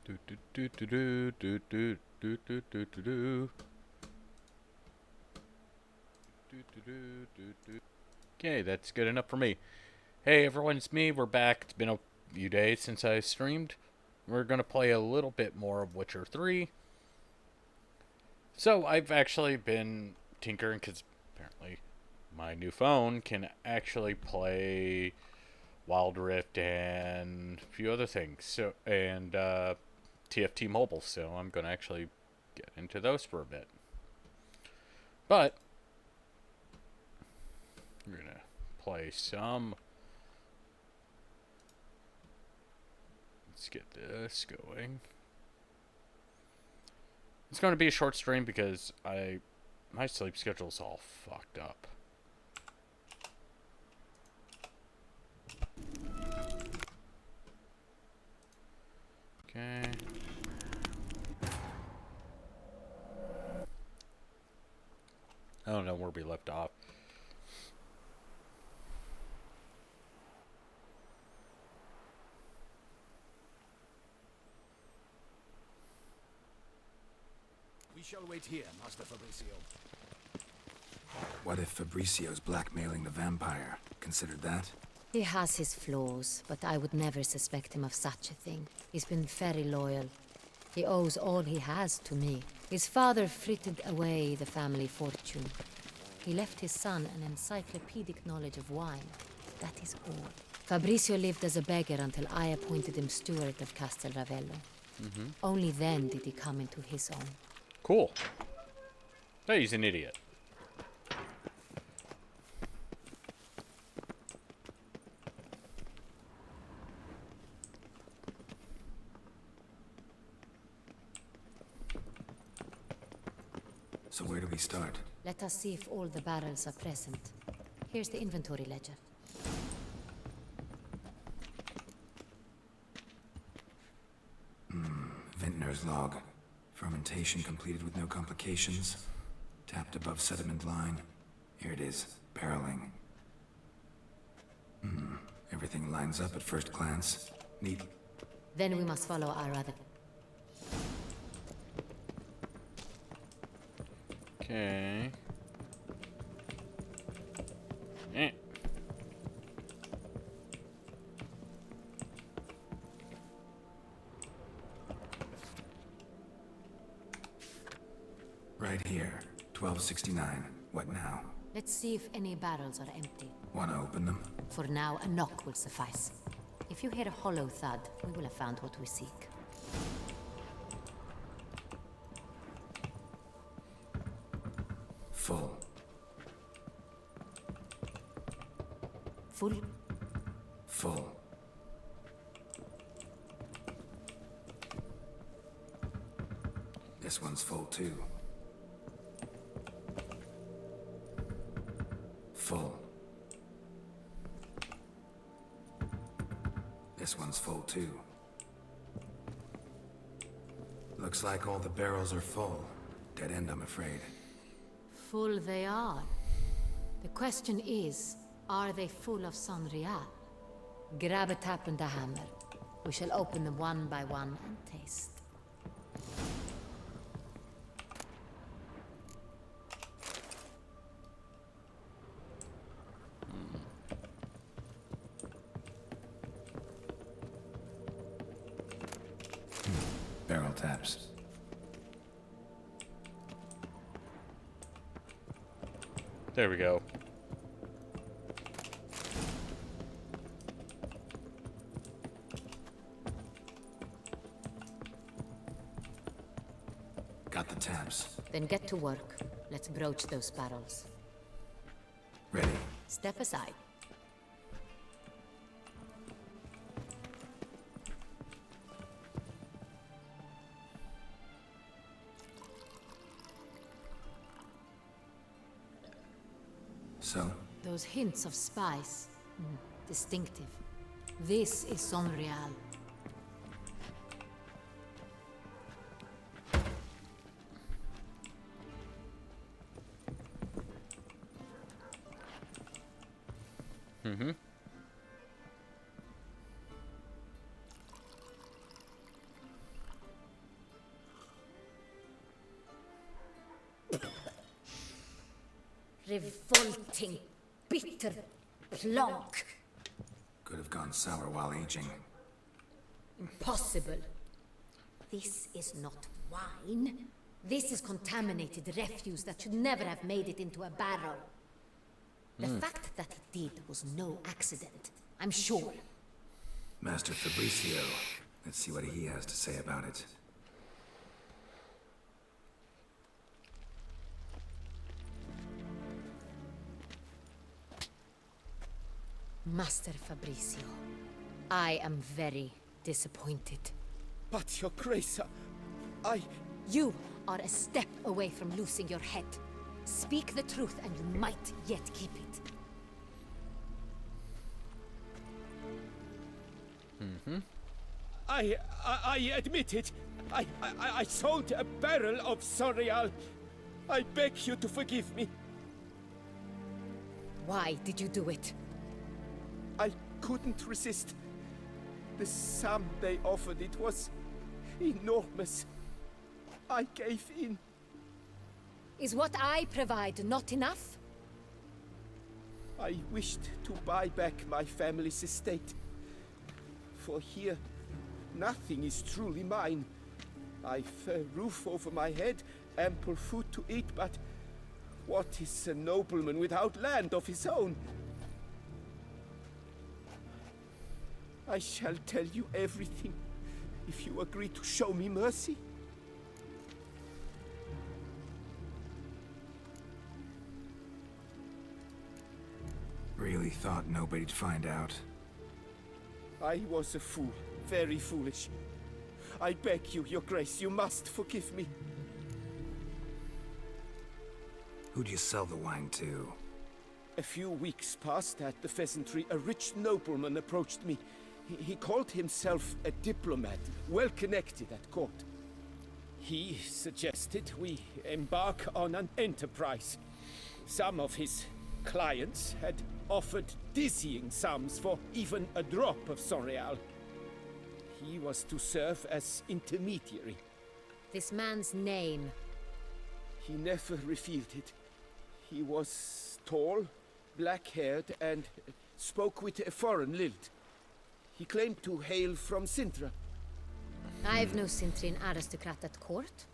Do do do do do do do do do do do. Okay, that's good enough for me. Hey everyone, it's me. We're back. It's been a few days since I streamed. We're gonna play a little bit more of Witcher 3. So I've actually been tinkering because apparently my new phone can actually play Wild Rift and a few other things. TFT Mobile. So I'm gonna actually get into those for a bit. But we're gonna play some. Let's get this going. It's going to be a short stream because my sleep schedule's all fucked up. Okay. I don't know where we left off. We shall wait here, Master Fabricio. What if Fabricio's blackmailing the vampire? Considered that? He has his flaws, but I would never suspect him of such a thing. He's been very loyal. He owes all he has to me. His father frittered away the family fortune. He left his son an encyclopedic knowledge of wine. That is all. Fabricio lived as a beggar until I appointed him steward of Castel Ravello. Only then did he come into his own. Cool. Hey, he's an idiot. So where do we start? Let us see if all the barrels are present. Here's the inventory ledger. Vintner's log. Fermentation completed with no complications. Tapped above sediment line. Here it is. Barreling. Everything lines up at first glance. Neat. Then we must follow our other... Okay. Eh. Right here. 1269. What now? Let's see if any barrels are empty. Wanna open them? For now, a knock will suffice. If you hear a hollow thud, we will have found what we seek. Full. Full? Full. This one's full too. Full. This one's full too. Looks like all the barrels are full. Dead end, I'm afraid. Full they are. The question is, are they full of Sanrial? Grab a tap and a hammer. We shall open them one by one and taste. Barrel taps. There we go. Got the taps. Then get to work. Let's broach those barrels. Ready. Step aside. So, Those hints of spice. Distinctive. This is Sonreal. Revolting, bitter plonk. Could have gone sour while aging. Impossible. This is not wine. This is contaminated refuse that should never have made it into a barrel. The fact that it did was no accident, I'm sure. Master Fabricio. Let's see what he has to say about it. Master Fabricio, I am very disappointed. But, Your Grace, You are a step away from losing your head. Speak the truth and you might yet keep it. I admit it. I sold a barrel of Sorial. I beg you to forgive me. Why did you do it? I couldn't resist. The sum they offered, it was enormous. I gave in. Is what I provide not enough? I wished to buy back my family's estate. For here, nothing is truly mine. I've a roof over my head, ample food to eat, but what is a nobleman without land of his own? I shall tell you everything, if you agree to show me mercy. Really thought nobody'd find out. I was a fool, very foolish. I beg you, Your Grace, you must forgive me. Who'd you sell the wine to? A few weeks past at the Pheasantry, a rich nobleman approached me. He called himself a diplomat, well connected at court. He suggested we embark on an enterprise. Some of his clients had offered dizzying sums for even a drop of Sorial. He was to serve as intermediary. This man's name. He never revealed it. He was tall, black-haired, and spoke with a foreign lilt. He claimed to hail from Sintra. I've no Cintrin aristocrat at court.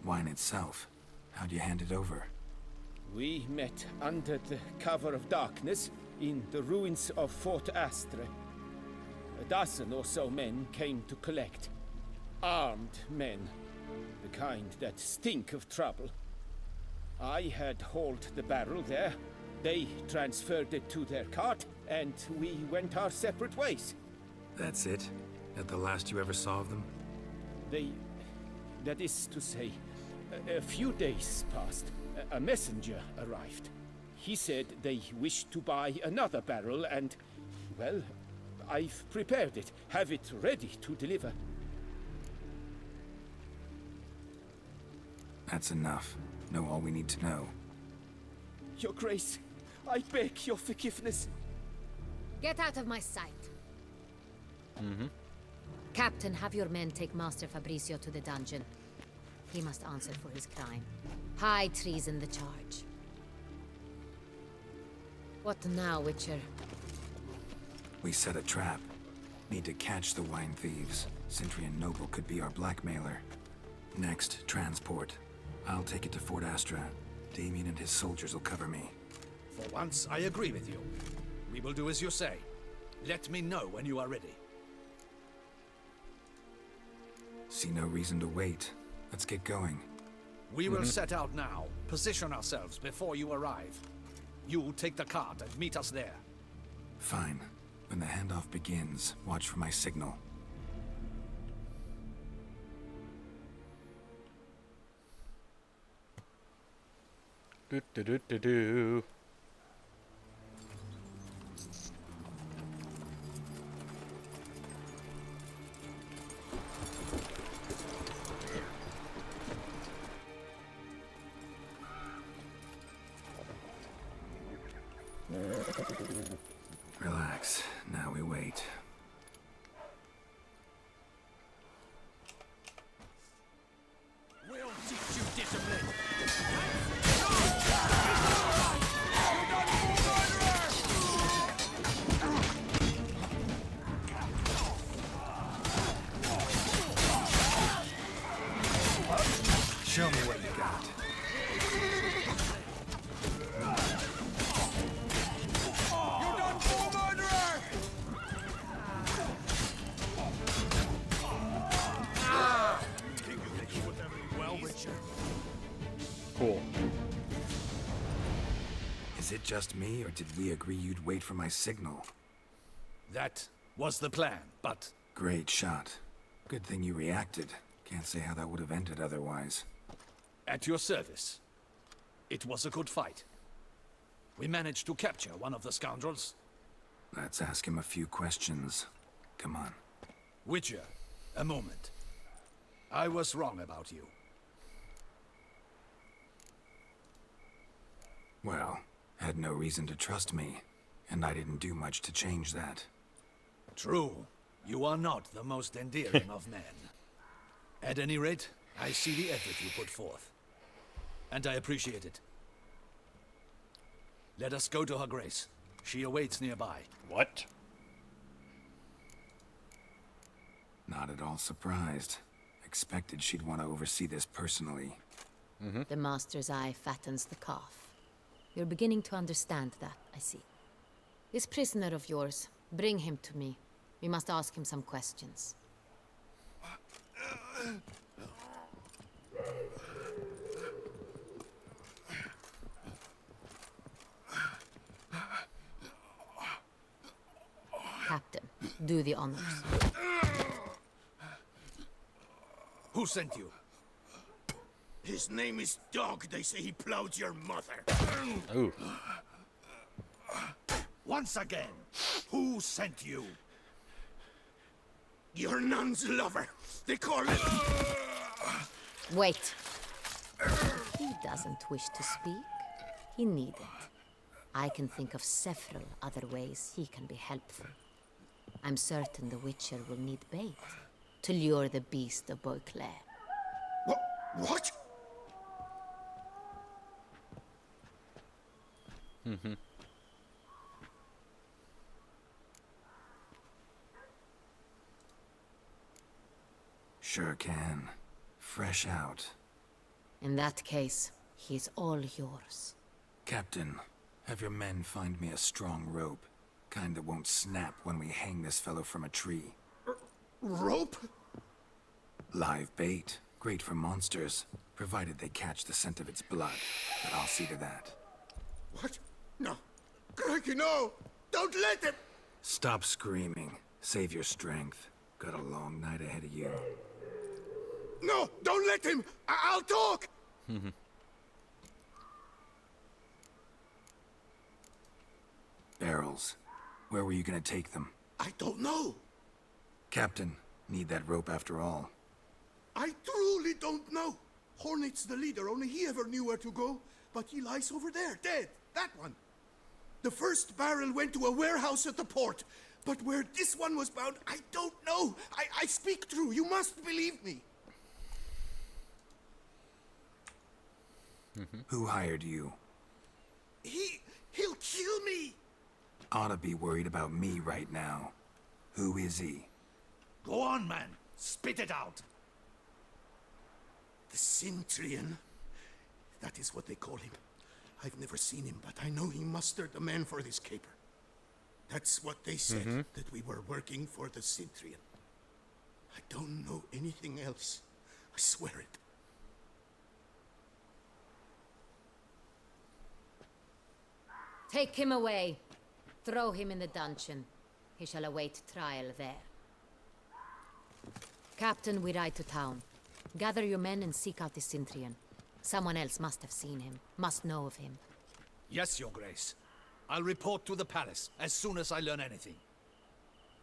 Wine itself. How'd you hand it over? We met under the cover of darkness in the ruins of Fort Astre. A dozen or so men came to collect. Armed men. The kind that stink of trouble. I had hauled the barrel there. They transferred it to their cart, and we went our separate ways. That's it? That the last you ever saw of them? That is to say, a few days passed. A messenger arrived. He said they wished to buy another barrel and, well, I've prepared it. Have it ready to deliver. That's enough. Know all we need to know. Your Grace, I beg your forgiveness. Get out of my sight. Captain, have your men take Master Fabricio to the dungeon. He must answer for his crime. High treason the charge. What now, Witcher? We set a trap. Need to catch the wine thieves. Cintrian Noble could be our blackmailer. Next, transport. I'll take it to Fort Astra. Damien and his soldiers will cover me. For once, I agree with you. We will do as you say. Let me know when you are ready. See no reason to wait. Let's get going. We will set out now. Position ourselves before you arrive. You take the cart and meet us there. Fine. When the handoff begins, watch for my signal. Do do do do do. Relax. Now we wait. We'll teach you discipline. Show me what you got. You're done for, murderer! Well, Richard. Cool. Is it just me, or did we agree you'd wait for my signal? That was the plan, but Great shot. Good thing you reacted. Can't say how that would have ended otherwise. at your service. It was a good fight. We managed to capture one of the scoundrels. Let's ask him a few questions. Come on. Witcher, a moment. I was wrong about you. Well, had no reason to trust me, and I didn't do much to change that. True, you are not the most endearing of men. At any rate, I see the effort you put forth. And I appreciate it. Let us go to her grace. She awaits nearby. What? Not at all surprised. Expected she'd want to oversee this personally. The master's eye fattens the calf. You're beginning to understand that, I see. This prisoner of yours, bring him to me. We must ask him some questions. Captain, do the honors. Who sent you? His name is Dog. They say he plowed your mother. Ooh. Once again, who sent you? Your nun's lover. They call it... Wait. He doesn't wish to speak. He needn't. I can think of several other ways he can be helpful. I'm certain the Witcher will need bait to lure the beast of Beauclair. What? Sure can. Fresh out. In that case, he's all yours. Captain, have your men find me a strong rope. Kind that won't snap when we hang this fellow from a tree. Rope? Live bait. Great for monsters, provided they catch the scent of its blood. But I'll see to that. What? No. Crikey, no! Don't let him! Stop screaming. Save your strength. Got a long night ahead of you. No! Don't let him! I'll talk! Barrels. Where were you gonna take them? I don't know. Captain, need that rope after all. I truly don't know. Hornet's the leader, only he ever knew where to go. But he lies over there, dead. That one. The first barrel went to a warehouse at the port. But where this one was bound, I don't know. I speak true. You must believe me. Who hired you? He'll kill me. Ought to be worried about me right now. Who is he? Go on, man. Spit it out. The Cintrian. That is what they call him. I've never seen him, but I know he mustered the men for this caper. That's what they said, that we were working for the Cintrian. I don't know anything else. I swear it. Take him away. Throw him in the dungeon. He shall await trial there. Captain, we ride to town. Gather your men and seek out the Cintrian. Someone else must have seen him, must know of him. Yes, Your Grace. I'll report to the palace as soon as I learn anything.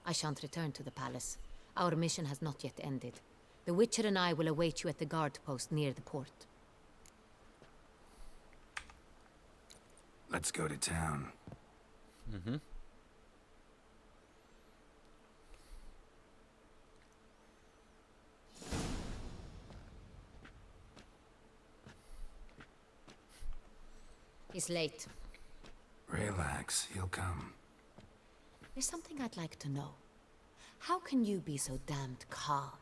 I shan't return to the palace. Our mission has not yet ended. The Witcher and I will await you at the guard post near the port. Let's go to town. He's late. Relax, he'll come. There's something I'd like to know. How can you be so damned calm?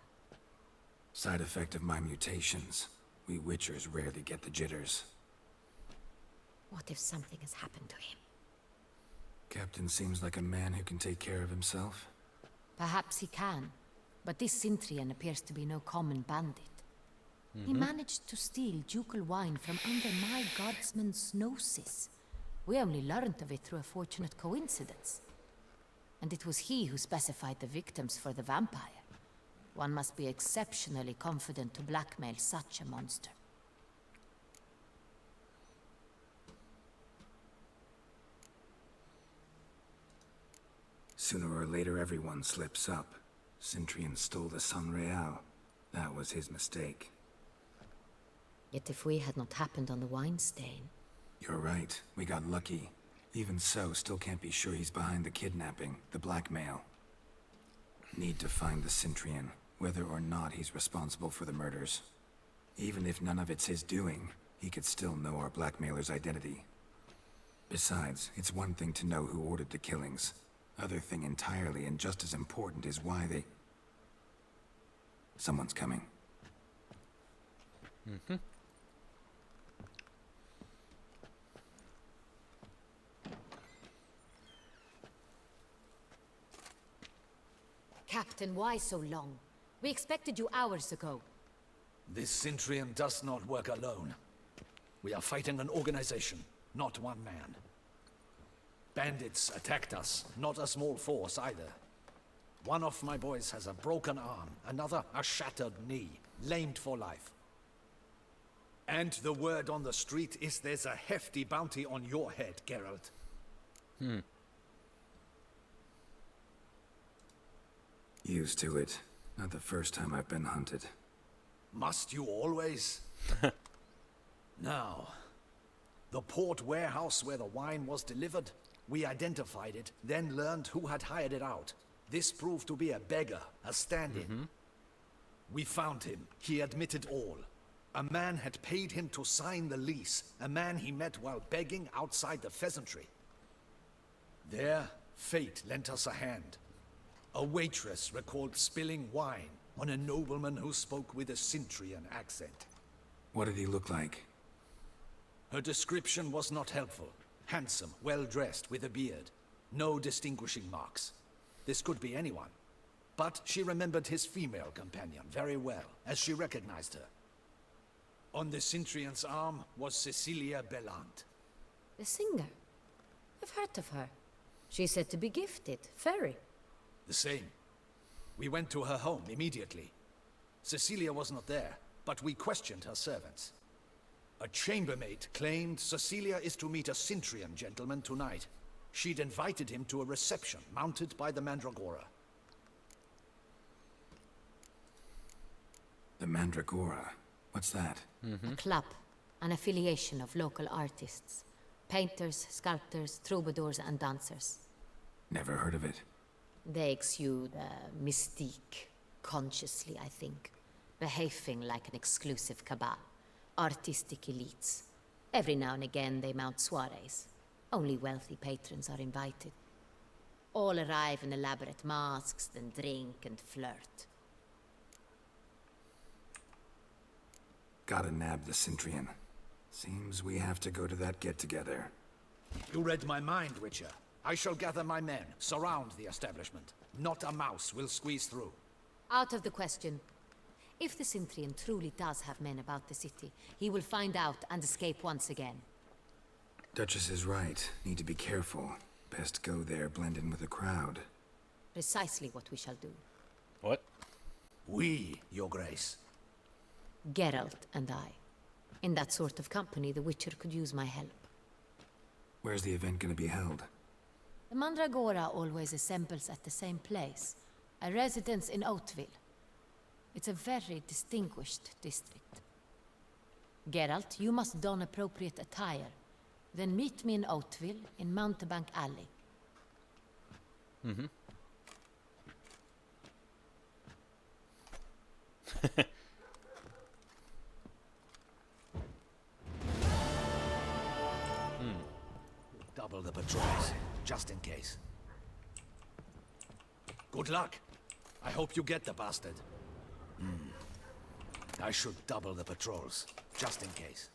Side effect of my mutations. We Witchers rarely get the jitters. What if something has happened to him? Captain seems like a man who can take care of himself. Perhaps he can, but this Sintrian appears to be no common bandit. He managed to steal ducal wine from under my guardsman's noses. We only learned of it through a fortunate coincidence. And it was he who specified the victims for the vampire. One must be exceptionally confident to blackmail such a monster. Sooner or later, everyone slips up. Sintrian stole the Sun Real. That was his mistake. Yet if we had not happened on the wine stain... You're right. We got lucky. Even so, still can't be sure he's behind the kidnapping, the blackmail. Need to find the Sintrian, whether or not he's responsible for the murders. Even if none of it's his doing, he could still know our blackmailer's identity. Besides, it's one thing to know who ordered the killings. Other thing entirely, and just as important, is why they... Someone's coming. Captain, why so long? We expected you hours ago. This Sintrian does not work alone. We are fighting an organization, not one man. Bandits attacked us, not a small force either. One of my boys has a broken arm, another a shattered knee, lamed for life. And the word on the street is there's a hefty bounty on your head, Geralt. Used to it. Not the first time I've been hunted. Must you always? Now, the port warehouse where the wine was delivered, we identified it, then learned who had hired it out. This proved to be a beggar, a stand-in. We found him. He admitted all. A man had paid him to sign the lease, a man he met while begging outside the pheasantry. There, fate lent us a hand. A waitress recalled spilling wine on a nobleman who spoke with a Sintrian accent. What did he look like? Her description was not helpful. Handsome, well-dressed, with a beard. No distinguishing marks. This could be anyone. But she remembered his female companion very well, as she recognized her. On the Sintrian's arm was Cecilia Bellant. The singer? I've heard of her. She's said to be gifted, fairy. The same. We went to her home immediately. Cecilia was not there, but we questioned her servants. A chambermaid claimed Cecilia is to meet a Sintrian gentleman tonight. She'd invited him to a reception mounted by the Mandragora. The Mandragora? What's that? A club, an affiliation of local artists. Painters, sculptors, troubadours and dancers. Never heard of it. They exude mystique, consciously, I think. Behaving like an exclusive cabal. Artistic elites. Every now and again they mount soirees. Only wealthy patrons are invited. All arrive in elaborate masks, then drink and flirt. Gotta nab the Sintrian. Seems we have to go to that get-together. You read my mind, Witcher. I shall gather my men, surround the establishment. Not a mouse will squeeze through. Out of the question. If the Sintrian truly does have men about the city, he will find out and escape once again. Duchess is right. Need to be careful. Best go there, blend in with the crowd. Precisely what we shall do. What? We, Your Grace. Geralt and I. In that sort of company, the Witcher could use my help. Where's the event gonna be held? The Mandragora always assembles at the same place, a residence in Oatville. It's a very distinguished district. Geralt, you must don appropriate attire. Then meet me in Oatville, in Mountebank Alley. Double the patrols, just in case. Good luck. I hope you get the bastard. I should double the patrols, just in case.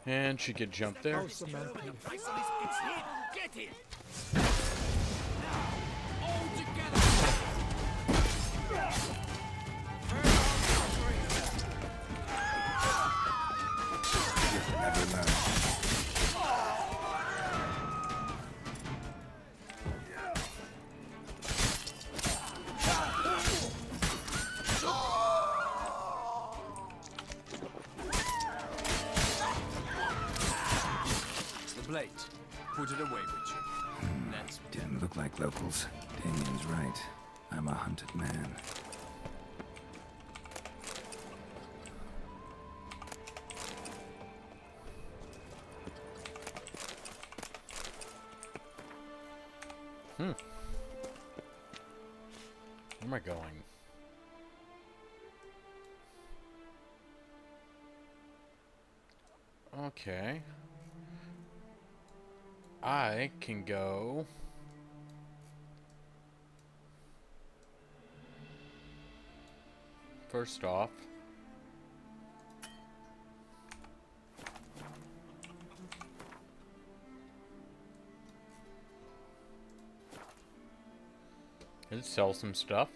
And she could jump there. It's him! Get him! All together! Never learn. The blade. Put it away with you. Let's Didn't look like locals. Damien's right. I'm a hunted man. Where am I going? Okay. I can go... First off... Let's sell some stuff.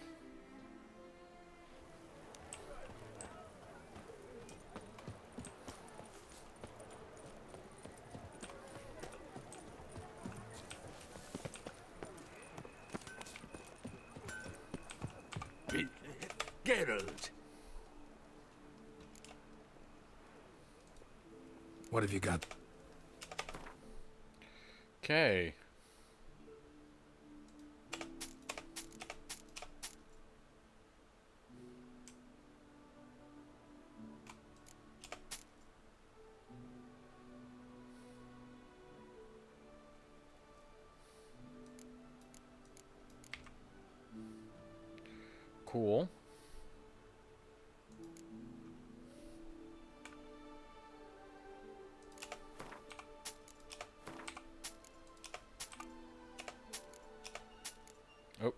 Geralt! What have you got? Okay. Cool. Oh.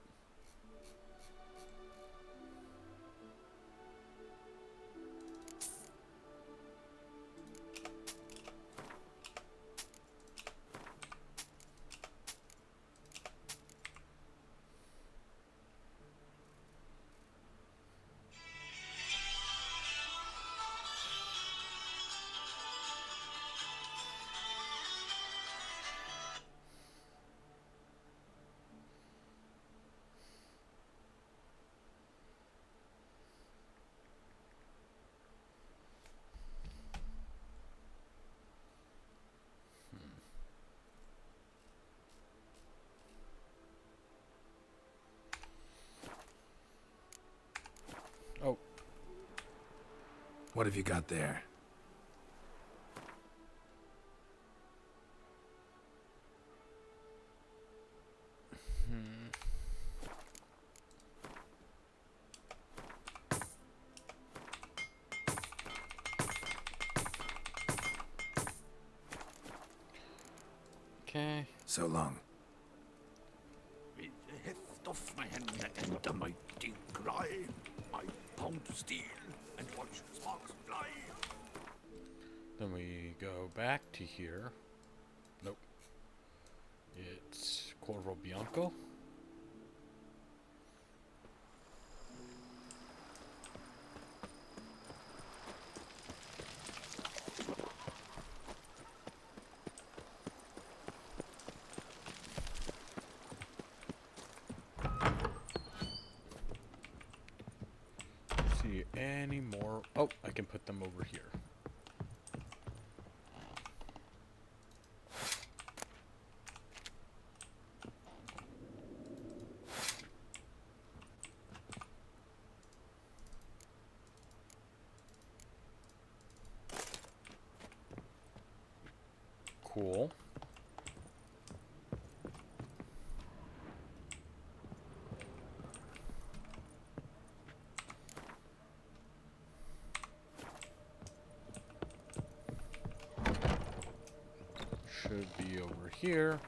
Oh. What have you got there? Okay. So long. With the heft of my hand and the mighty cry, I pound steel and watch sparks fly. Then we go back to here. Nope. It's Corvo Bianco. See any more? Oh, I can put them over here. Cool. Should be over here.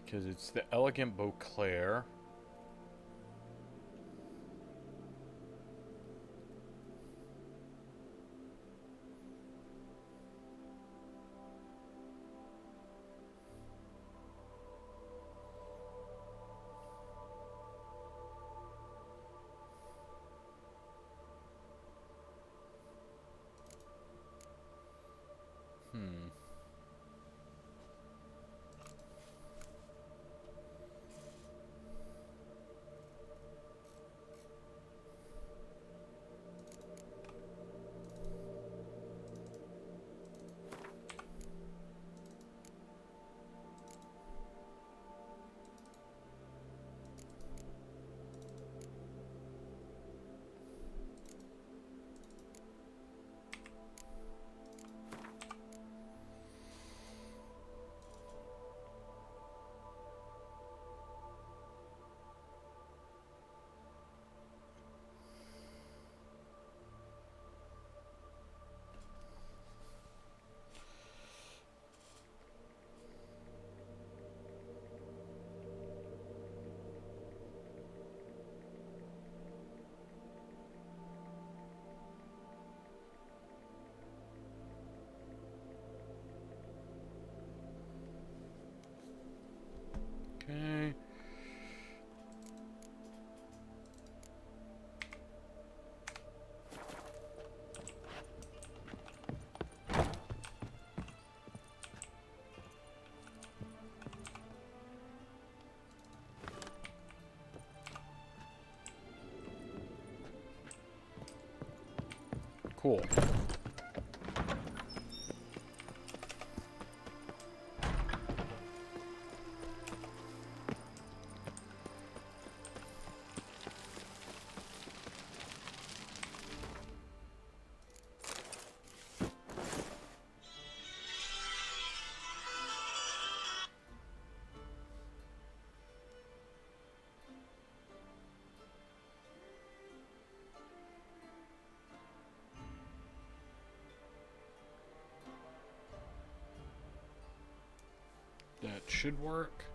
Because it's the Elegant Beauclair. Okay. Cool. That should work.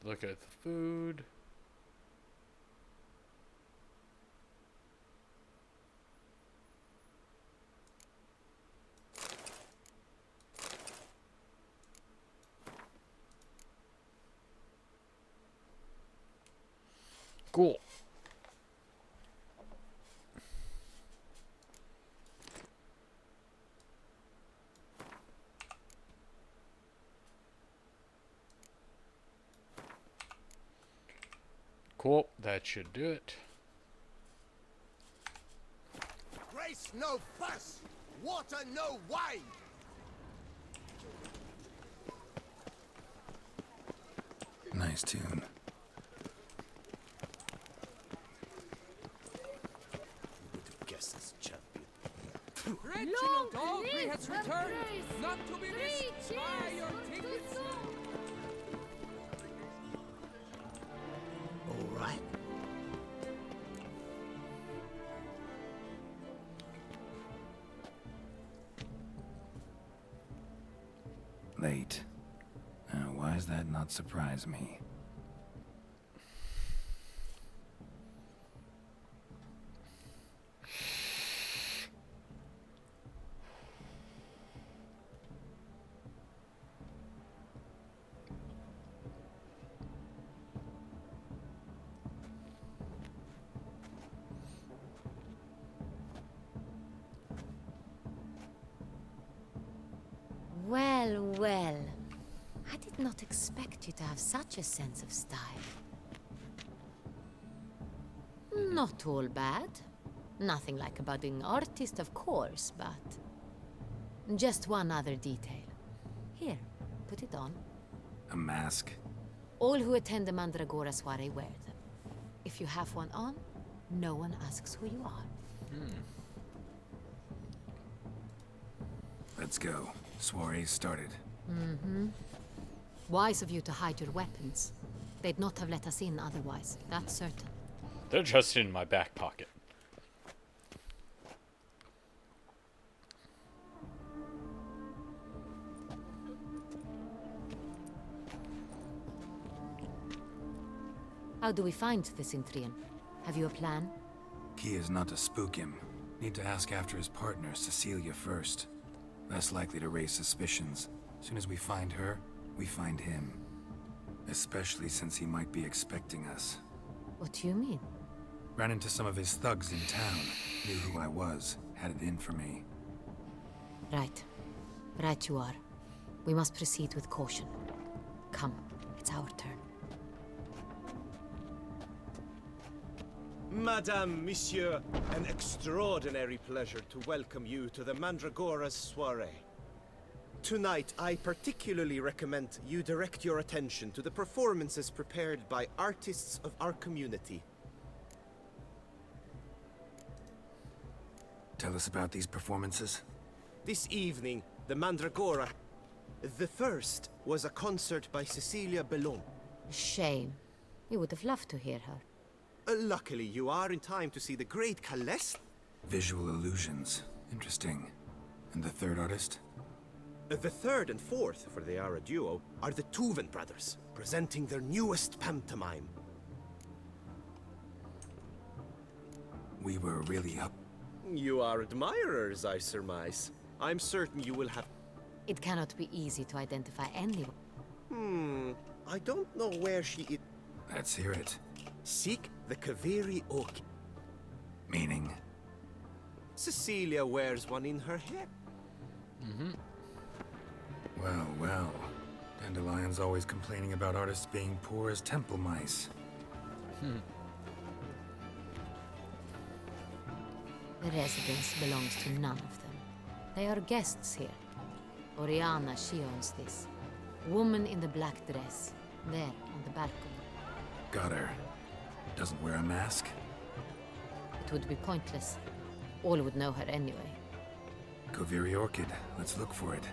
Look at the food. Cool. Cool, that should do it. Grace no fuss, water no wine. Nice tune. Guess this champion. Reginald Aubrey has returned, not to be missed by your tickets. All right. Late. Why does that not surprise me? Well, well. I did not expect you to have such a sense of style. Not all bad. Nothing like a budding artist, of course, but... just one other detail. Here, put it on. A mask? All who attend the Mandragora soiree wear them. If you have one on, no one asks who you are. Let's go. Soiree started. Wise of you to hide your weapons. They'd not have let us in otherwise, that's certain. They're just in my back pocket. How do we find the Cintrian? Have you a plan? Key is not to spook him. Need to ask after his partner, Cecilia, first. Less likely to raise suspicions. Soon as we find her, we find him. Especially since he might be expecting us. What do you mean? Ran into some of his thugs in town. Knew who I was. Had it in for me. Right. Right you are. We must proceed with caution. Come, it's our turn. Madame, Monsieur, an extraordinary pleasure to welcome you to the Mandragora's soiree. Tonight, I particularly recommend you direct your attention to the performances prepared by artists of our community. Tell us about these performances. This evening, the Mandragora... The first was a concert by Cecilia Bellon. Shame. We would have loved to hear her. Luckily, you are in time to see the great Calest. Visual illusions. Interesting. And the third artist? The third and fourth, for they are a duo, are the Tuven brothers, presenting their newest pantomime. We were really up. You are admirers, I surmise. I'm certain you will have... It cannot be easy to identify anyone. I don't know where she is. Let's hear it. Seek the Kaveri Oak. Meaning? Cecilia wears one in her hair. Well, well. Dandelion's always complaining about artists being poor as temple mice. The residence belongs to none of them. They are guests here. Oriana, she owns this. Woman in the black dress. There, on the balcony. Got her. Doesn't wear a mask? It would be pointless. All would know her anyway. Koviri Orchid. Let's look for it.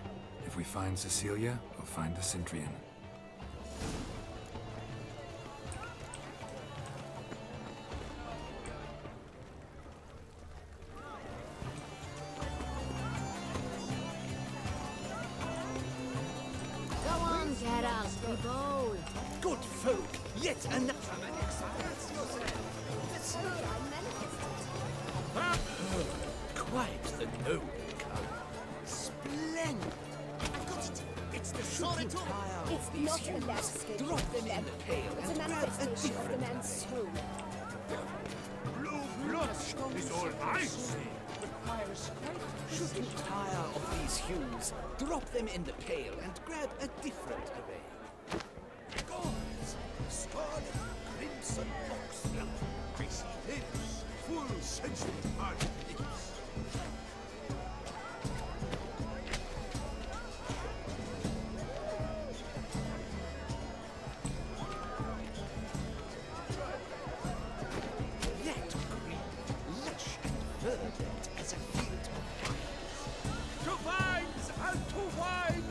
If we find Cecilia, we'll find the Cintrian. Go on, Geralt, be bold. Good folk, yet another. Quite the noble color. Splendid. I've got it. It's the shooting tire It's of these not a humans. landscape Drop of them in them. the pail It's a and grab a manifestation of the different. man's soul. Blue blood is all I see. Shooting tire of these hues. Drop them in the pail and grab a different array. Gods, scarlet, crimson oxblood, greasy lips, full sensual heart lips. That green, lush and verdant as a field of vines. To vines and to wine!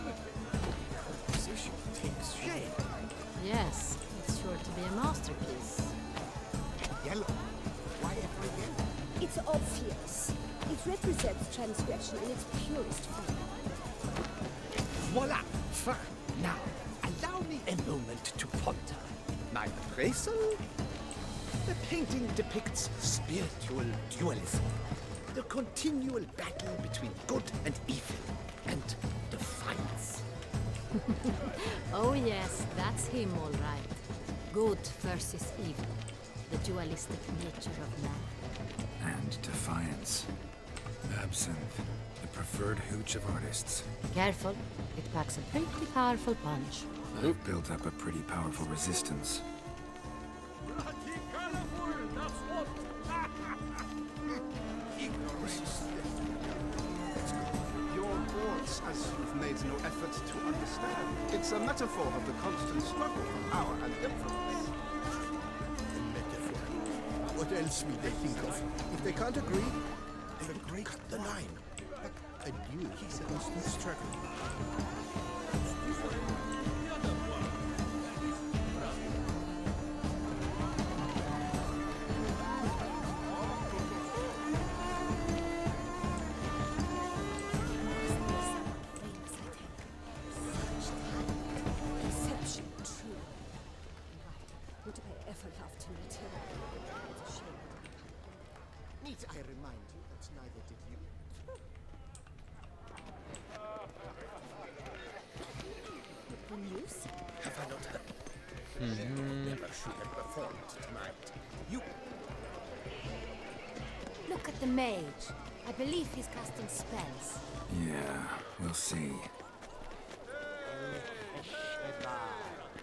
Composition takes shape. Yes, it's sure to be a masterpiece. Yellow. Why every yellow? It's obvious. It represents transgression in its purest form. Voila! Fine. Now, allow me a moment to ponder. My appraisal? The painting depicts spiritual dualism. The continual battle between good and evil. And defiance. Oh yes, that's him all right. Good versus evil. The dualistic nature of man. And defiance. Absinthe, the preferred hooch of artists. Careful, it packs a pretty powerful punch. I've built up a pretty powerful resistance. Your words, as you've made no effort to understand. It's a metaphor of the constant struggle for power and influence. A metaphor. What else will they think of? If they can't agree, they break the line. A duel is a constant struggle. Deception, true. Right. Would I ever love to meet him? It's a shame. Need I remind you that neither did you? The news? Have I not heard? Never should have performed tonight. You Look at the mage. I believe he's casting spells. Yeah, we'll see.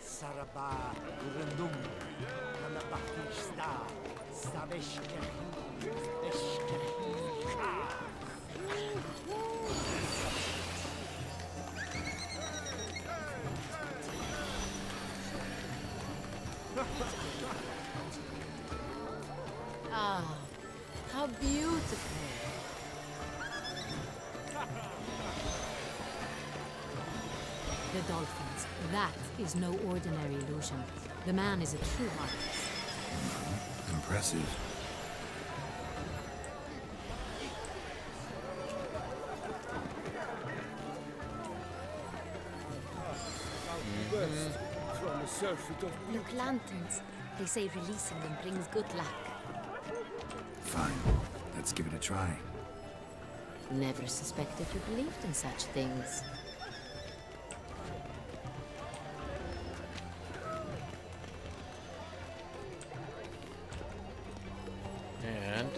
Saraba, Gurundum, Kanabakista, Sabeshkahi, Ah, how beautiful. The dolphins. That is no ordinary illusion. The man is a true artist. Impressive. Burst from a surfeit of Look, lanterns. They say releasing them brings good luck. Fine. Let's give it a try. Never suspected you believed in such things. And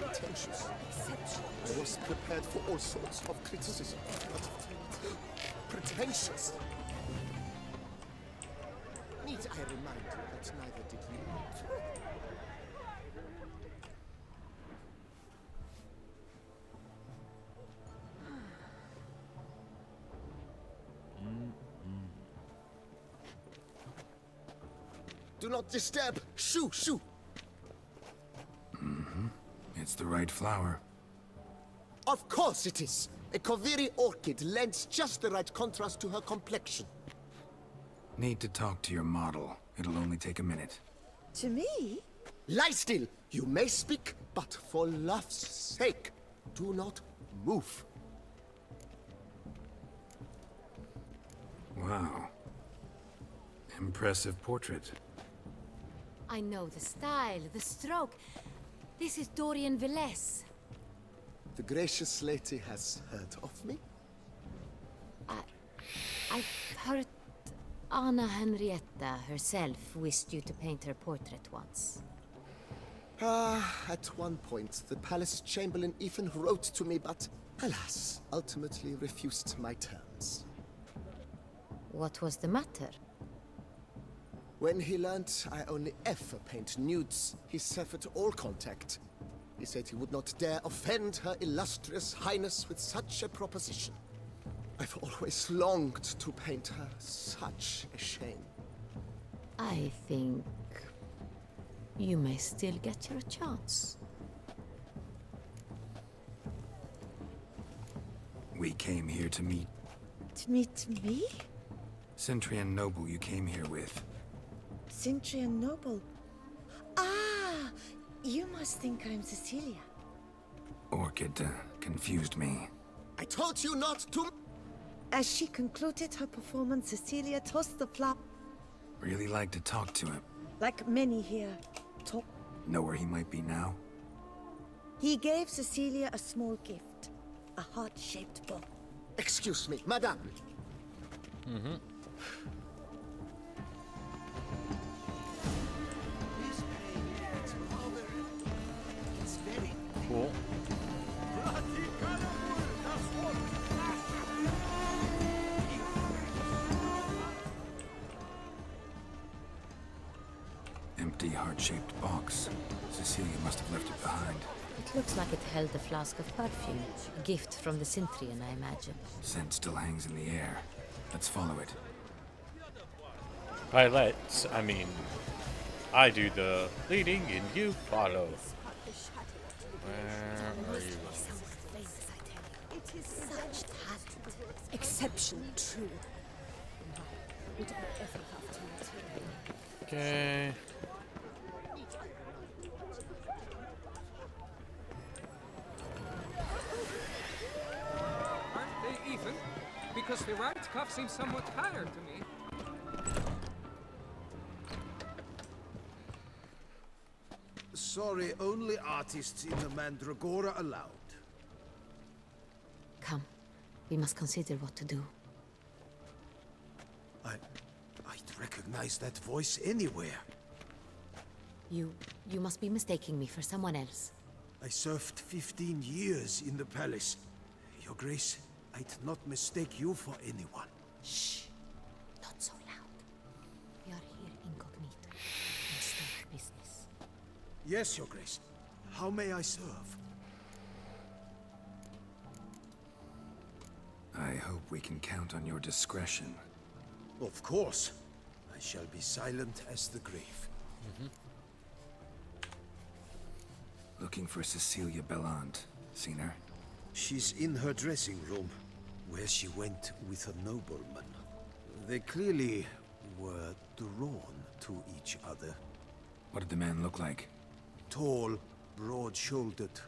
pretentious. I was prepared for all sorts of criticism, but pretentious. Need I remind you that neither did you? Do not disturb! Shoo! Shoo! It's the right flower. Of course it is! A Koviri orchid lends just the right contrast to her complexion. Need to talk to your model. It'll only take a minute. To me? Lie still! You may speak, but for love's sake, do not move. Wow. Impressive portrait. I know the style, the stroke. This is Dorian Velez. The gracious lady has heard of me? I've heard Anna Henrietta herself wished you to paint her portrait once. At one point, the palace chamberlain even wrote to me, but alas, ultimately refused my terms. What was the matter? When he learned I only ever paint nudes, he severed all contact. He said he would not dare offend her illustrious highness with such a proposition. I've always longed to paint her. Such a shame. I think you may still get your chance. We came here to meet To meet me? Centrian Noble you came here with. Cintrian Noble. Ah! You must think I'm Cecilia. Orchid confused me. I told you not to... As she concluded her performance, Cecilia tossed the flap Really like to talk to him. like many here. Talk. Know where he might be now? He gave Cecilia a small gift. A heart-shaped book. Excuse me, madame. This pain gets heart-shaped box. Cecilia must have left it behind. It looks like it held a flask of perfume. A gift from the Cintrian, I imagine. Scent still hangs in the air. Let's follow it. By let's, I mean, I do the leading and you follow. Where are you? It is such talent. Exceptional, true. Would I ever have to meet him? Okay. Aren't they even? Because the right cuff seems somewhat tired to me. Sorry, only artists in the Mandragora allowed. Come, we must consider what to do. I'd recognize that voice anywhere. You must be mistaking me for someone else. I served 15 years in the palace. Your Grace, I'd not mistake you for anyone. Shh! Not so loud. We are here incognito. In state business. Yes, Your Grace. How may I serve? I hope we can count on your discretion. Of course. I shall be silent as the grave. Looking for Cecilia Bellant. Seen her? She's in her dressing room, where she went with a nobleman. They clearly were drawn to each other. What did the man look like? Tall, broad-shouldered,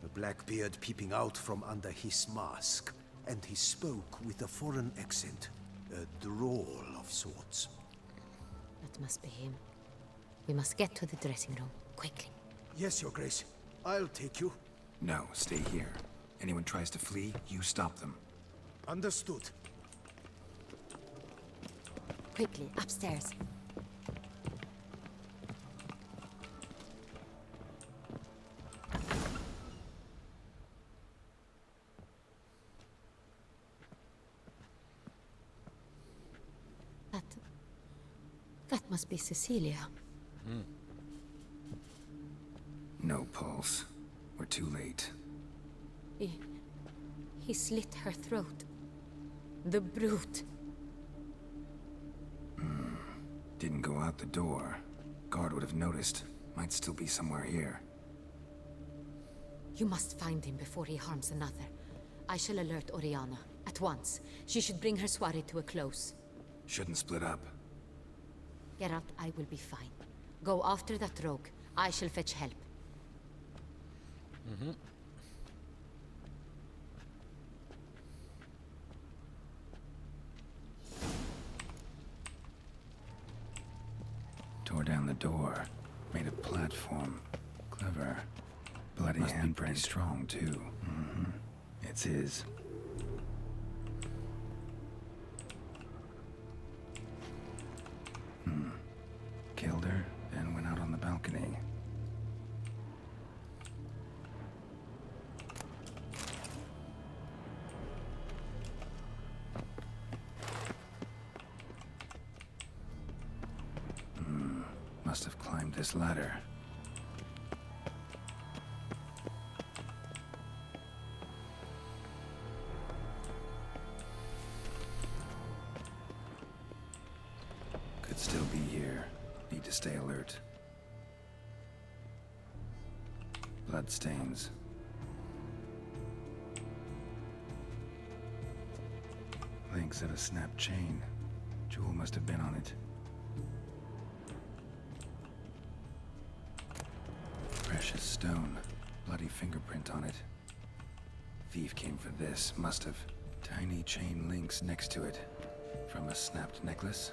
a black beard peeping out from under his mask, and he spoke with a foreign accent, a drawl of sorts. That must be him. We must get to the dressing room, quickly. Yes, Your Grace. I'll take you. No, stay here. Anyone tries to flee, you stop them. Understood. Quickly, upstairs. That must be Cecilia. No pulse. We're too late. He slit her throat. The brute. Didn't go out the door. Guard would have noticed. Might still be somewhere here. You must find him before he harms another. I shall alert Oriana. At once. She should bring her soirée to a close. Shouldn't split up. Geralt, I will be fine. Go after that rogue. I shall fetch help. Tore down the door. Made a platform. Clever. Bloody handprint. Strong, too. It's his. Killed her, and went out on the balcony. Must have climbed this ladder. Could still be here. Need to stay alert. Bloodstains. Links of a snapped chain. Jewel must have been on it. Precious stone. Bloody fingerprint on it. Thief came for this. Must have. Tiny chain links next to it. From a snapped necklace.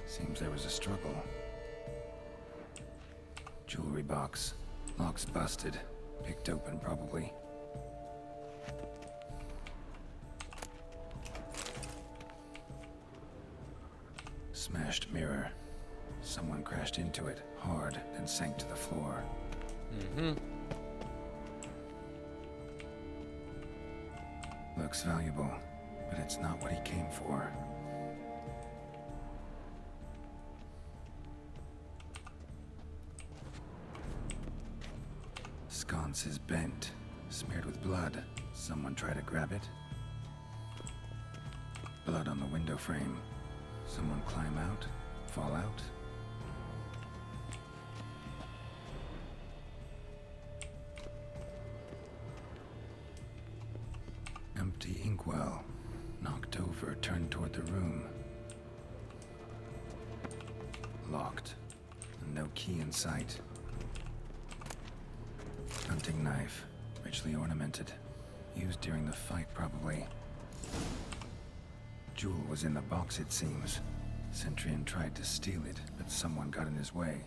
Seems there was a struggle. Jewelry box. Lock's busted. Picked open, probably. Smashed mirror. Someone crashed into it, hard, then sank to the floor. Looks valuable, but it's not what he came for. Sconce is bent, smeared with blood. Someone try to grab it? Blood on the window frame. Someone climb out? Fall out? Empty inkwell. Knocked over, turned toward the room. Locked. And no key in sight. Hunting knife. Richly ornamented. Used during the fight, probably. Jewel was in the box, it seems. Centurion tried to steal it, but someone got in his way.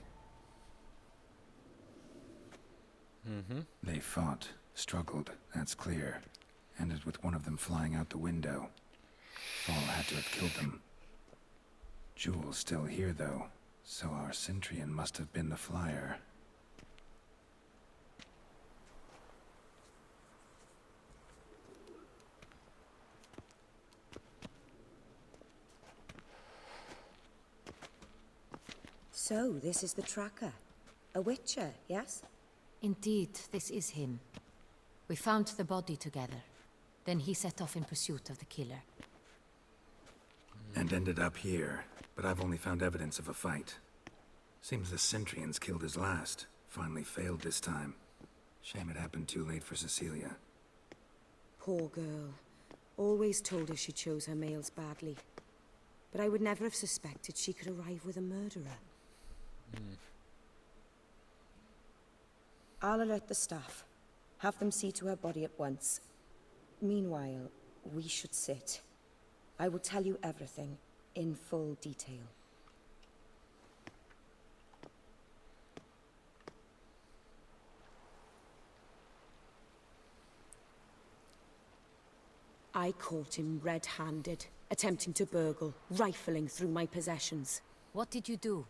They fought, struggled, that's clear. Ended with one of them flying out the window. Fall had to have killed them. Jewel's still here, though, so our Centurion must have been the flyer. So, this is the tracker. A witcher, yes? Indeed, this is him. We found the body together. Then he set off in pursuit of the killer. And ended up here, but I've only found evidence of a fight. Seems the Centurions killed his last. Finally failed this time. Shame it happened too late for Cecilia. Poor girl. Always told her she chose her males badly. But I would never have suspected she could arrive with a murderer. I'll alert the staff. Have them see to her body at once. Meanwhile, we should sit. I will tell you everything, in full detail. I caught him red-handed, attempting to burgle, rifling through my possessions. What did you do?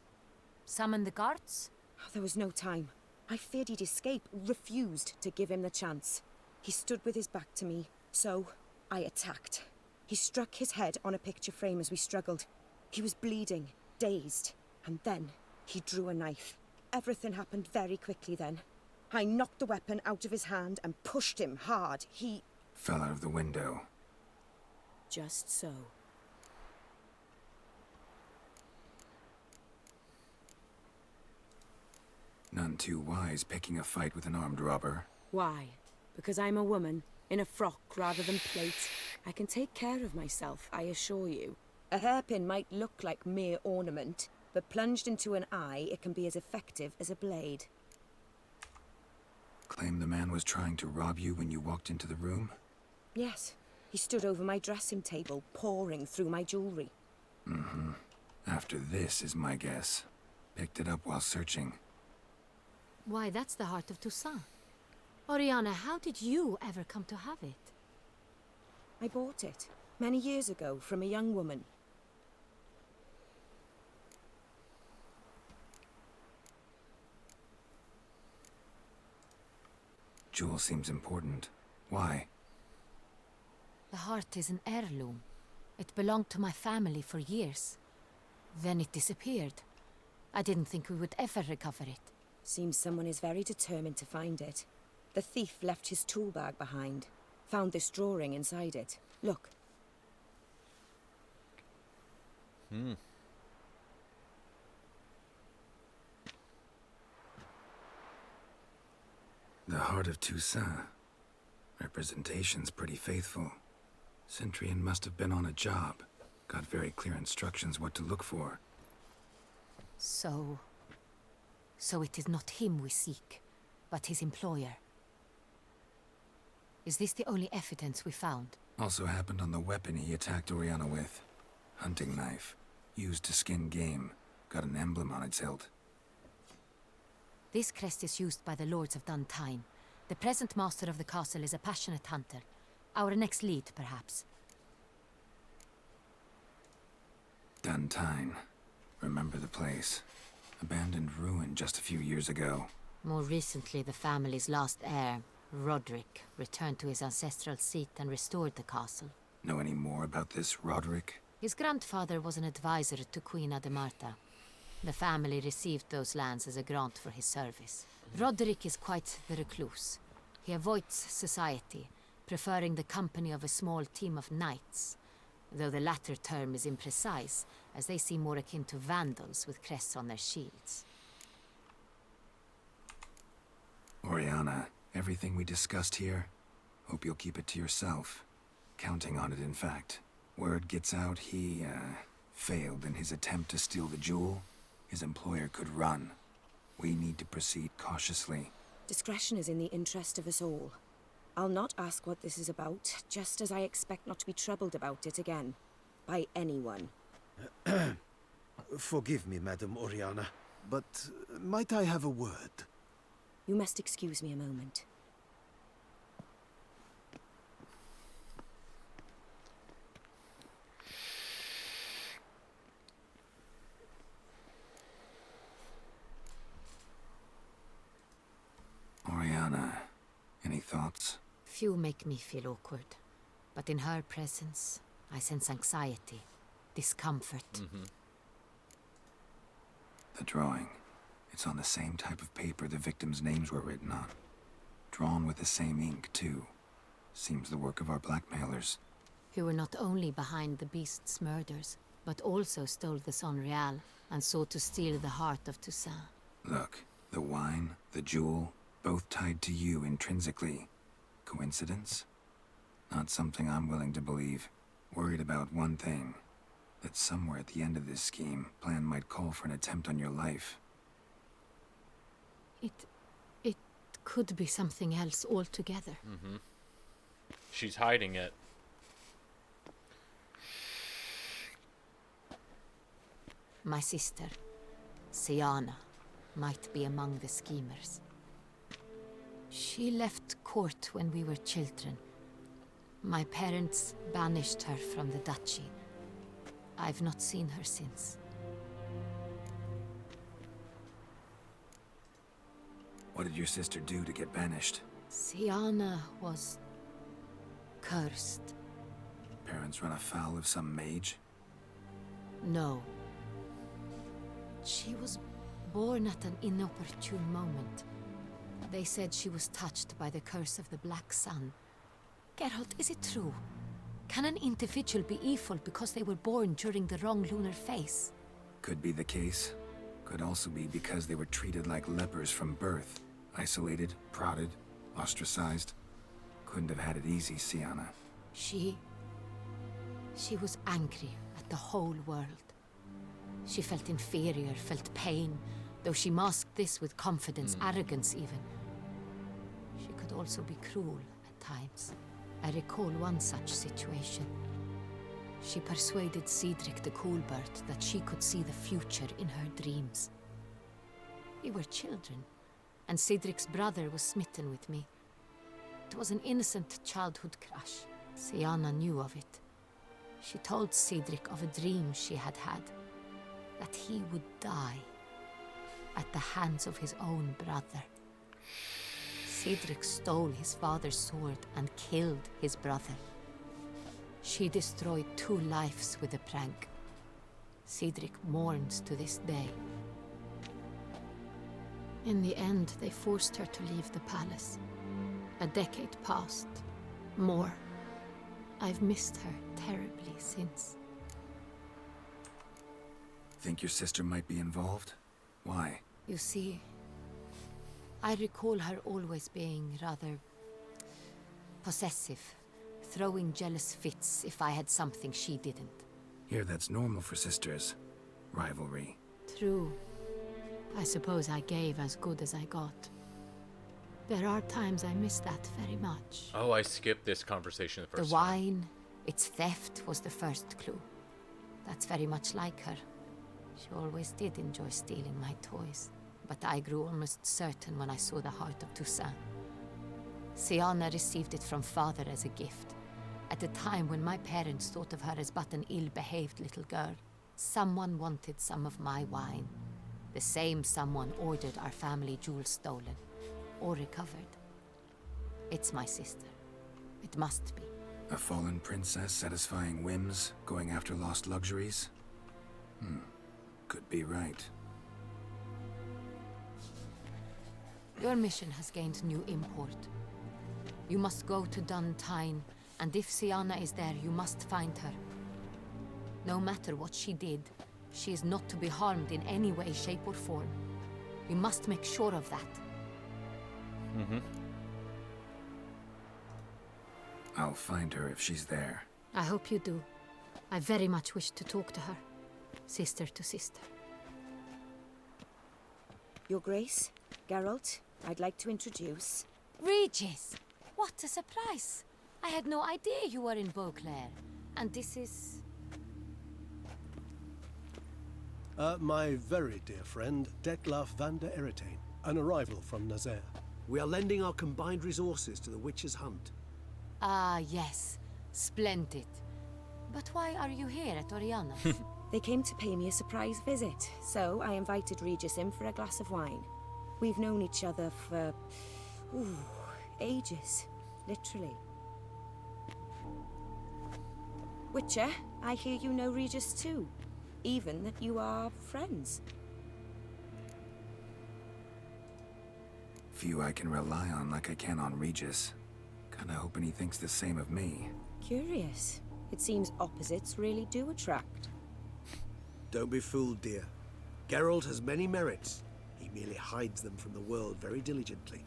Summon the guards? There was no time. I feared he'd escape, refused to give him the chance. He stood with his back to me, so I attacked. He struck his head on a picture frame as we struggled. He was bleeding, dazed, and then he drew a knife. Everything happened very quickly then. I knocked the weapon out of his hand and pushed him hard. He Fell out of the window. just so. None too wise picking a fight with an armed robber. Why? Because I'm a woman, in a frock rather than plate. I can take care of myself, I assure you. A hairpin might look like mere ornament, but plunged into an eye, it can be as effective as a blade. Claim the man was trying to rob you when you walked into the room? Yes, he stood over my dressing table, pouring through my jewelry. After this is my guess. Picked it up while searching. Why, that's the heart of Toussaint. Oriana, how did you ever come to have it? I bought it, many years ago, from a young woman. Jewel seems important. Why? The heart is an heirloom. It belonged to my family for years. Then it disappeared. I didn't think we would ever recover it. Seems someone is very determined to find it. The thief left his tool bag behind. Found this drawing inside it. Look. The heart of Toussaint. Representation's pretty faithful. Centurion must have been on a job. Got very clear instructions what to look for. So it is not him we seek, but his employer. Is this the only evidence we found? Also happened on the weapon he attacked Oriana with. Hunting knife. Used to skin game. Got an emblem on its hilt. This crest is used by the Lords of Duntine. The present master of the castle is a passionate hunter. Our next lead, perhaps. Duntine. Remember the place. Abandoned ruin just a few years ago. More recently, the family's last heir, Roderick, returned to his ancestral seat and restored the castle. Know any more about this Roderick? His grandfather was an advisor to Queen Ademarta. The family received those lands as a grant for his service. Roderick is quite the recluse. He avoids society, preferring the company of a small team of knights, though the latter term is imprecise, as they seem more akin to vandals with crests on their shields. Oriana, everything we discussed here, hope you'll keep it to yourself. Counting on it, in fact. Word gets out he, failed in his attempt to steal the jewel. His employer could run. We need to proceed cautiously. Discretion is in the interest of us all. I'll not ask what this is about, just as I expect not to be troubled about it again. By anyone. Forgive me, Madam Oriana, but might I have a word? You must excuse me a moment. Oriana, any thoughts? Few make me feel awkward, but in her presence, I sense anxiety, discomfort. The drawing. It's on the same type of paper the victims' names were written on. Drawn with the same ink, too. Seems the work of our blackmailers. Who were not only behind the beast's murders, but also stole the Son Real and sought to steal the heart of Toussaint. Look, the wine, the jewel, both tied to you intrinsically. Coincidence? Not something I'm willing to believe. Worried about one thing. That somewhere at the end of this scheme, plan might call for an attempt on your life. It could be something else altogether. She's hiding it. My sister, Siana, might be among the schemers. She left court when we were children. My parents banished her from the duchy. I've not seen her since. What did your sister do to get banished? Siana was cursed. Parents run afoul of some mage? No. She was born at an inopportune moment. They said she was touched by the curse of the Black Sun. Geralt, is it true? Can an individual be evil because they were born during the wrong lunar phase? Could be the case. Could also be because they were treated like lepers from birth. Isolated, prodded, ostracized. Couldn't have had it easy, Siana. She was angry at the whole world. She felt inferior, felt pain, though she masked this with confidence, arrogance even. She could also be cruel at times. I recall one such situation. She persuaded Cedric the Coolbird that she could see the future in her dreams. We were children, and Cedric's brother was smitten with me. It was an innocent childhood crush. Siana knew of it. She told Cedric of a dream she had had, that he would die at the hands of his own brother. Cedric stole his father's sword and killed his brother. She destroyed 2 lives with a prank. Cedric mourns to this day. In the end, they forced her to leave the palace. A decade passed. More. I've missed her terribly since. Think your sister might be involved? Why? You see, I recall her always being rather possessive, throwing jealous fits if I had something she didn't. Here, that's normal for sisters. Rivalry. True. I suppose I gave as good as I got. There are times I miss that very much. Oh, I skipped this conversation the first The time. wine, its theft was the first clue. That's very much like her. She always did enjoy stealing my toys, but I grew almost certain when I saw the heart of Toussaint. Siana received it from father as a gift. At a time when my parents thought of her as but an ill-behaved little girl, someone wanted some of my wine. The same someone ordered our family jewels stolen, or recovered. It's my sister. It must be. A fallen princess satisfying whims, going after lost luxuries? Could be right. Your mission has gained new import. You must go to Dun Tine, and if Syanna is there, you must find her. No matter what she did, she is not to be harmed in any way, shape, or form. You must make sure of that. I'll find her if she's there. I hope you do. I very much wish to talk to her. Sister to sister. Your Grace, Geralt, I'd like to introduce... Regis! What a surprise! I had no idea you were in Beauclair. And this is... My very dear friend, Detlaf van der Eretain, an arrival from Nazaire. We are lending our combined resources to the Witcher's Hunt. Ah, yes. Splendid. But why are you here at Oriana? They came to pay me a surprise visit, so I invited Regis in for a glass of wine. We've known each other for... ages. Literally. Witcher, I hear you know Regis too. Even that you are friends. Few I can rely on like I can on Regis. Kinda hoping he thinks the same of me. Curious. It seems opposites really do attract. Don't be fooled, dear. Geralt has many merits. He merely hides them from the world very diligently.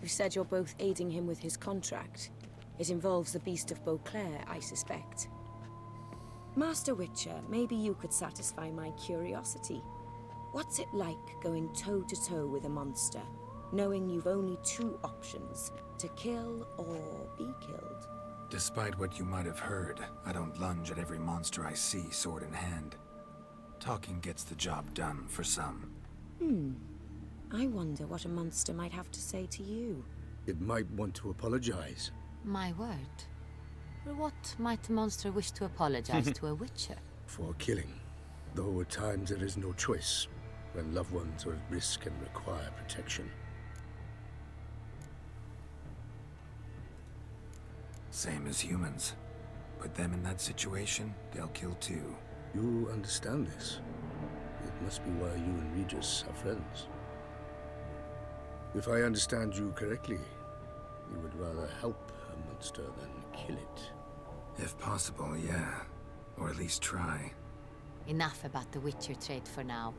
You said you're both aiding him with his contract. It involves the Beast of Beauclair, I suspect. Master Witcher, maybe you could satisfy my curiosity. What's it like going toe-to-toe with a monster, knowing you've only two options, to kill or be killed? Despite what you might have heard, I don't lunge at every monster I see sword in hand. Talking gets the job done for some. I wonder what a monster might have to say to you. It might want to apologize. My word. For what might a monster wish to apologize to a witcher? For killing. Though at times there is no choice, when loved ones are at risk and require protection. Same as humans. Put them in that situation, they'll kill too. You understand this. It must be why you and Regis are friends. If I understand you correctly, you would rather help a monster than kill it. If possible, yeah. Or at least try. Enough about the Witcher trade for now.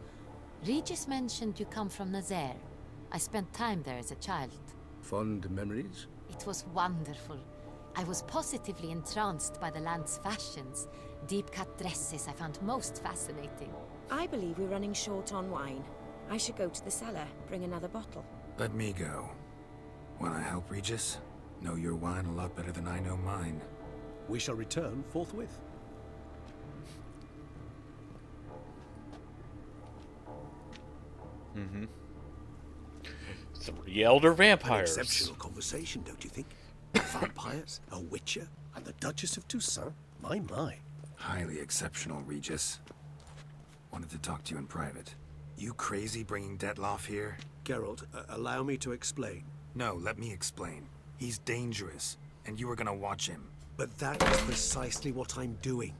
Regis mentioned you come from Nazaire. I spent time there as a child. Fond memories? It was wonderful. I was positively entranced by the land's fashions. Deep-cut dresses I found most fascinating. I believe we're running short on wine. I should go to the cellar, bring another bottle. Let me go. Wanna help, Regis? Know your wine a lot better than I know mine. We shall return forthwith. Three elder vampires. An exceptional conversation, don't you think? Vampires, a witcher, And the Duchess of Toussaint? My. Highly exceptional, Regis. Wanted to talk to you in private. You crazy bringing Detlaf here? Geralt, allow me to explain. No, let me explain. He's dangerous, and you were gonna watch him. But that is precisely what I'm doing.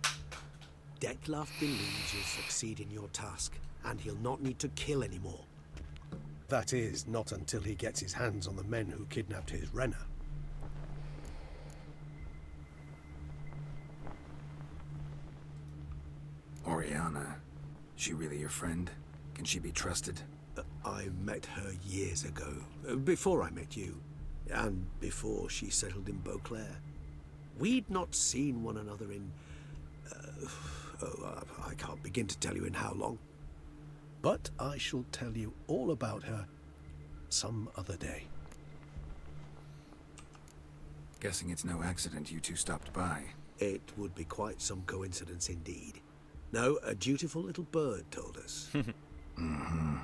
Detlaf believes you'll succeed in your task, and he'll not need to kill anymore. That is, not until he gets his hands on the men who kidnapped his Renna. Oriana. She really your friend? Can she be trusted? I met her years ago, before I met you, and before she settled in Beauclair. We'd not seen one another in... I can't begin to tell you in how long. But I shall tell you all about her some other day. Guessing it's no accident you two stopped by. It would be quite some coincidence indeed. No, a dutiful little bird told us. Now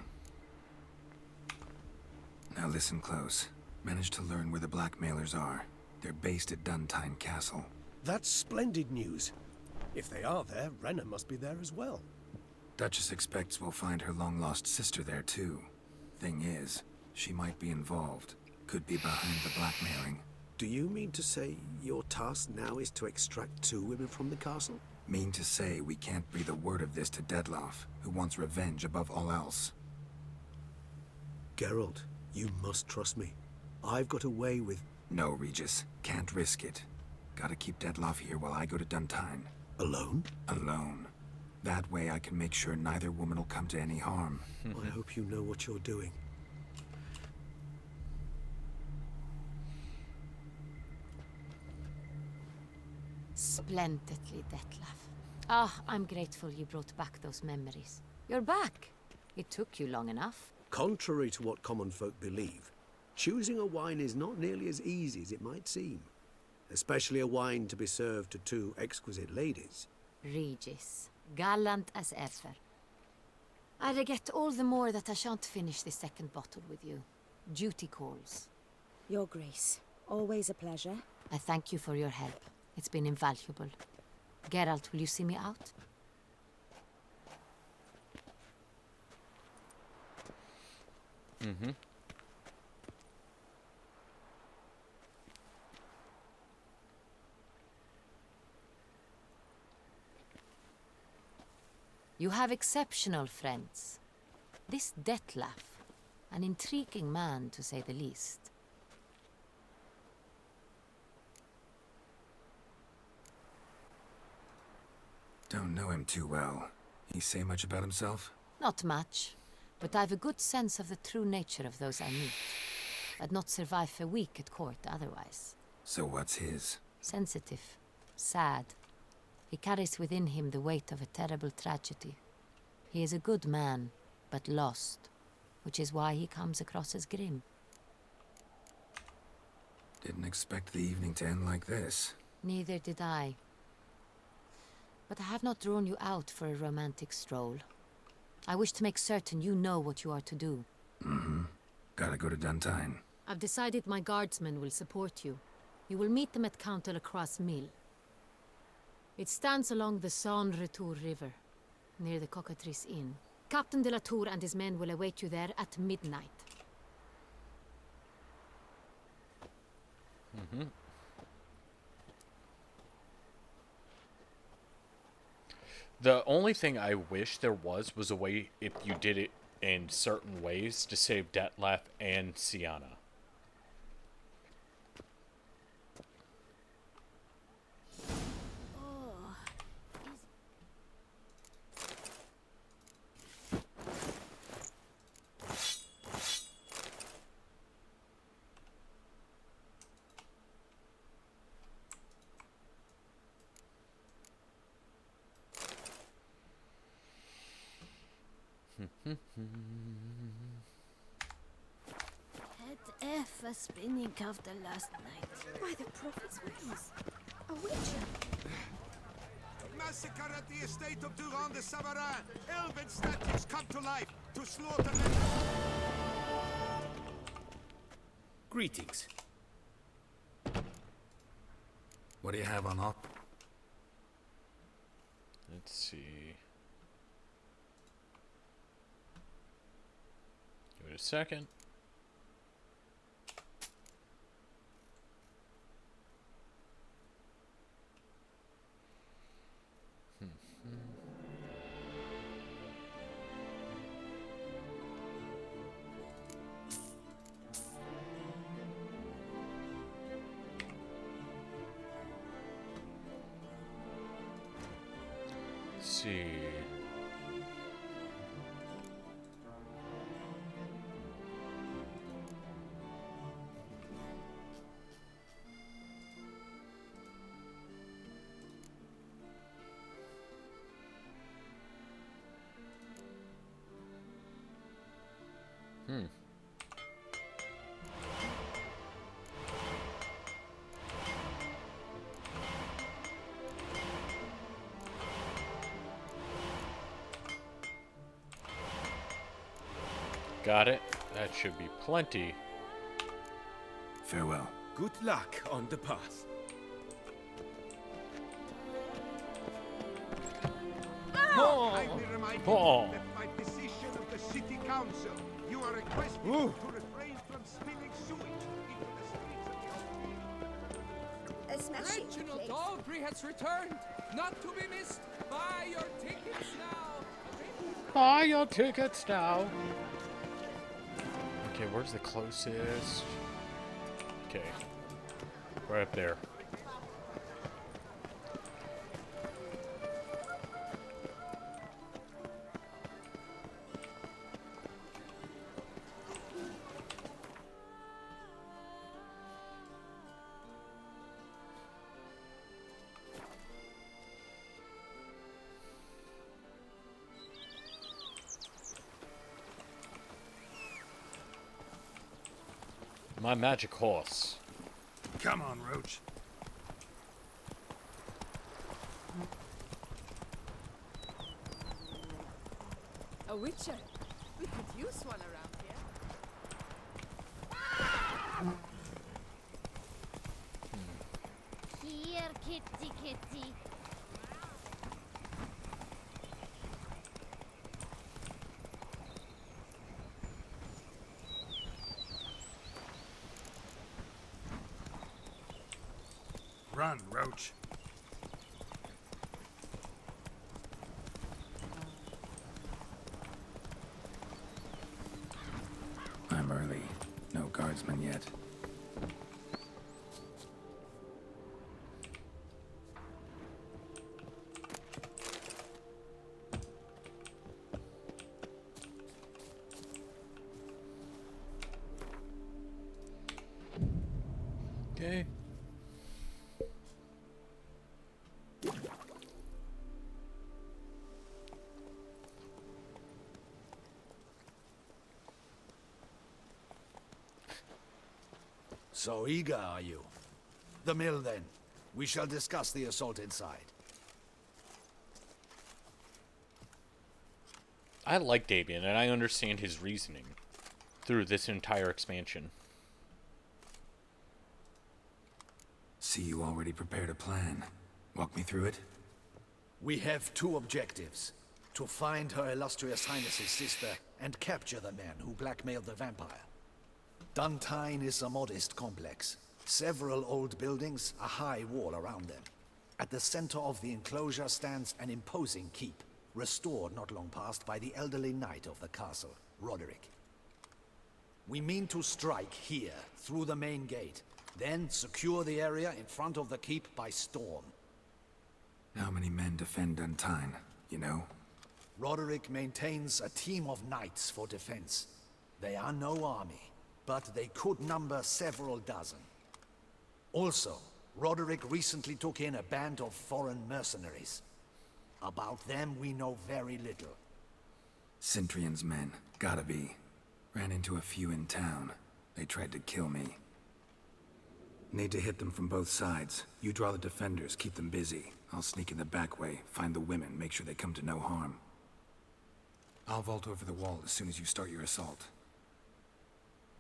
listen close. Managed to learn where the blackmailers are. They're based at Dun Tine Castle. That's splendid news. If they are there, Renna must be there as well. Duchess expects we'll find her long-lost sister there too. Thing is, she might be involved. Could be behind the blackmailing. Do you mean to say your task now is to extract 2 women from the castle? Mean to say we can't breathe a word of this to Detlaf, who wants revenge above all else. Geralt, you must trust me. I've got away with... No, Regis. Can't risk it. Gotta keep Detloff here while I go to Duntine. Alone? Alone. That way I can make sure neither woman will come to any harm. I hope you know what you're doing. Splendidly, Detlef. Ah, I'm grateful you brought back those memories. You're back. It took you long enough. Contrary to what common folk believe, choosing a wine is not nearly as easy as it might seem. Especially a wine to be served to two exquisite ladies. Regis, gallant as ever. I regret all the more that I shan't finish the second bottle with you. Duty calls. Your Grace, always a pleasure. I thank you for your help. It's been invaluable. Geralt, will you see me out? Mm-hmm. You have exceptional friends. This Detlef, an intriguing man to say the least. Don't know him too well. He say much about himself? Not much, but I've a good sense of the true nature of those I meet. I'd not survive a week at court otherwise. So what's his? Sensitive, sad. He carries within him the weight of a terrible tragedy. He is a good man, but lost, which is why he comes across as grim. Didn't expect the evening to end like this. Neither did I. But I have not drawn you out for a romantic stroll. I wish to make certain you know what you are to do. Mm-hmm. Gotta go to Duntine. I've decided my guardsmen will support you. You will meet them at Count de la Croix Mill. It stands along the Saône-Retour River, near the Cockatrice Inn. Captain de la Tour and his men will await you there at midnight. Mm-hmm. The only thing I wish there was a way, if you did it in certain ways, to save Detlef and Sienna. Had F a spinning after last night. By the prophet's ways. A witcher. Massacre at the estate of Durand de Savarin. Elven statues come to life to slaughter them. Greetings. What do you have on up? Let's see. Give it a second. Let's see. Got it. That should be plenty. Farewell. Good luck on the path. I will remind you that by decision of the city council, you are requested to refrain from spilling sewage into the streets of the Reginald Dalbury has returned, not to be missed. Buy your tickets now. Buy your tickets now. Okay, where's the closest? Okay. Right up there. My magic horse. Come on, Roach. A witcher. We could use one around here. Here, kitty, kitty. Run, Roach. I'm early. No guardsmen yet. Okay. So eager are you? The mill, then. We shall discuss the assault inside. I like Damien, and I understand his reasoning through this entire expansion. See, you already prepared a plan. Walk me through it. We have two objectives. To find Her Illustrious Highness's sister and capture the man who blackmailed the vampire. Duntine is a modest complex. Several old buildings, a high wall around them. At the center of the enclosure stands an imposing keep, restored not long past by the elderly knight of the castle, Roderick. We mean to strike here, through the main gate, then secure the area in front of the keep by storm. How many men defend Duntine, you know? Roderick maintains a team of knights for defense. They are no army, but they could number several dozen. Also, Roderick recently took in a band of foreign mercenaries. About them we know very little. Cintrian's men, gotta be. Ran into a few in town. They tried to kill me. Need to hit them from both sides. You draw the defenders, keep them busy. I'll sneak in the back way, find the women, make sure they come to no harm. I'll vault over the wall as soon as you start your assault.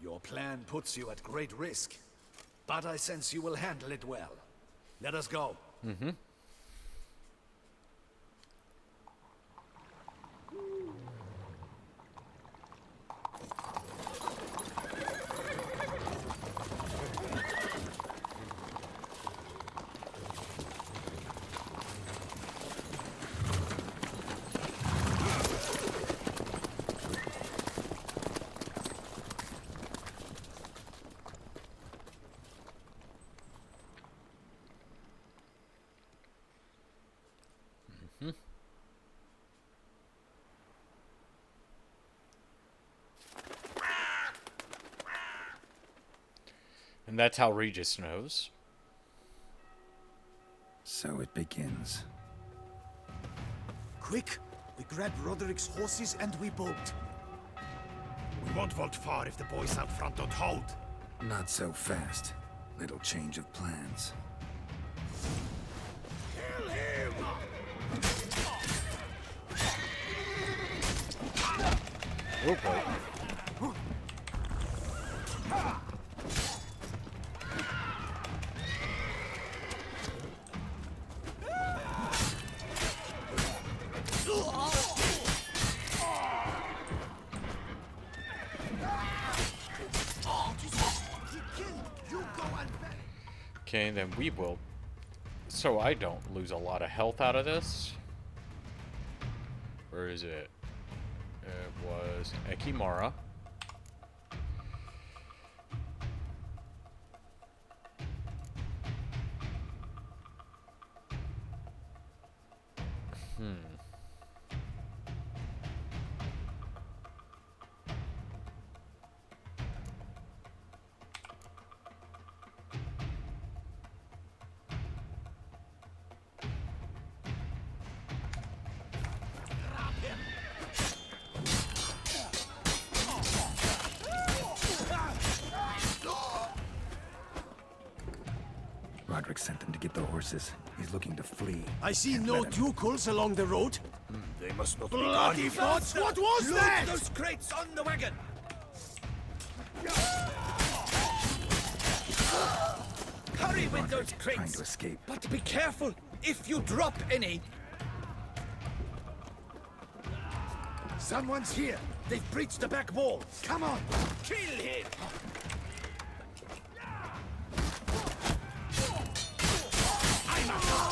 Your plan puts you at great risk, but I sense you will handle it well. Let us go. Mm-hmm. And that's how Regis knows. So it begins. Quick! We grab Roderick's horses and we bolt. We won't vault far if the boys out front don't hold. Not so fast. Little change of plans. Kill him! Oh boy. Okay, then we will, so I don't lose a lot of health out of this. Where is it? It was Ekimara. Godric sent them to get the horses. He's looking to flee. I see Can't no let him. ducals along the road. They must not Bloody be thoughts! What was Load that? those crates on the wagon! Hurry with those crates! Trying to escape. But be careful if you drop any! Someone's here! They've breached the back wall! Come on! Kill him! I'm a...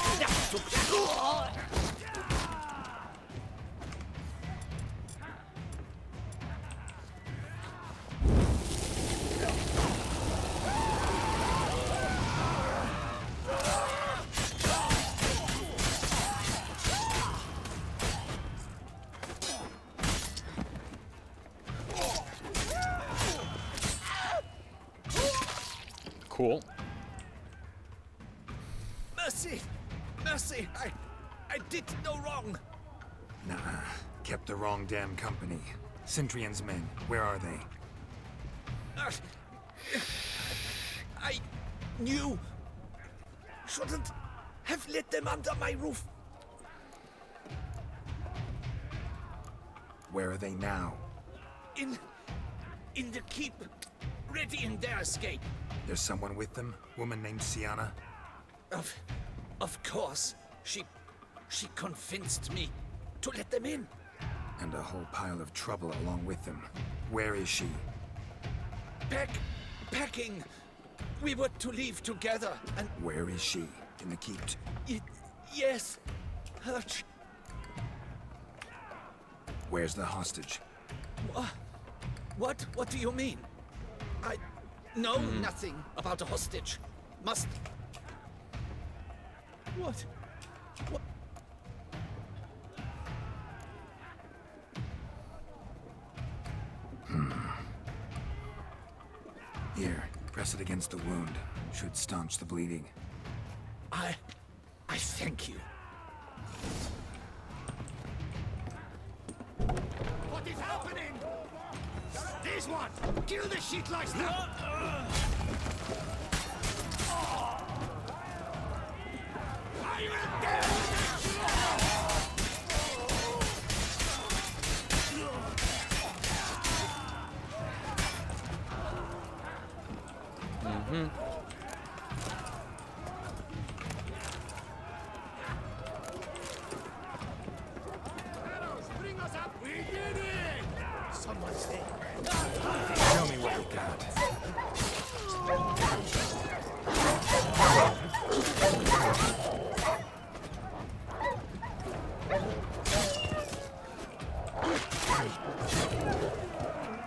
Cool. Mercy! Mercy! I did no wrong! Nah, kept the wrong damn company. Centrion's men, where are they? I knew... Shouldn't have let them under my roof. Where are they now? In the keep, ready in their escape. There's someone with them? Woman named Sienna? Of course. She convinced me to let them in. And a whole pile of trouble along with them. Where is she? Packing. We were to leave together, and... Where is she? In the keep? Yes. Where's the hostage? What do you mean? I know nothing about a hostage. Must... What? Here, press it against the wound. Should staunch the bleeding. I thank you. What is happening? This one! Kill the shit like now! I will deal Bring us up! We did it! Someone's there. Tell me what you got.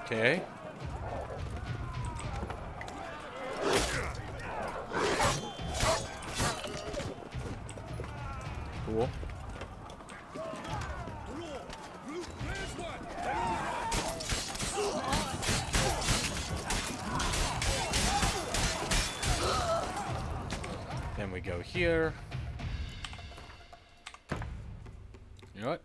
Okay. Cool. Then we go here. You know what?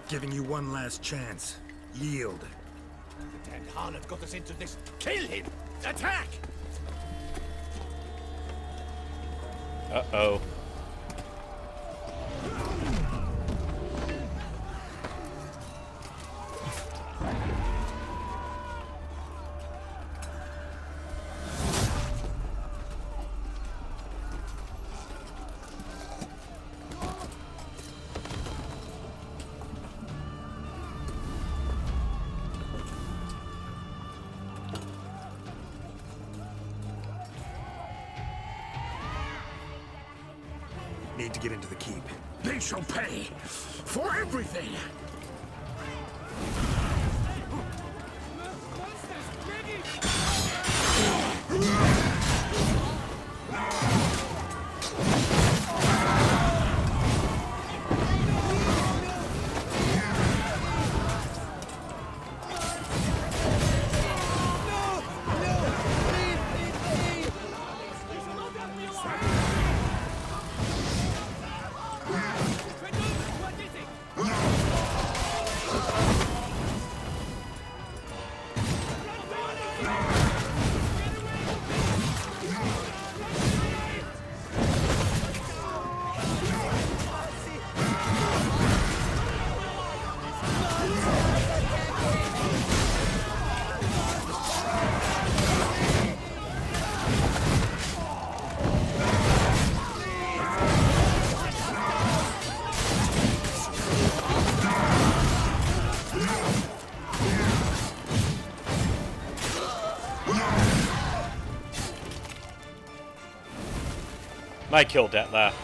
Giving you one last chance. Yield. The damned harlot got us into this. Kill him! Attack! Uh-oh. Need to get into the keep. They shall pay for everything! I killed Detlef.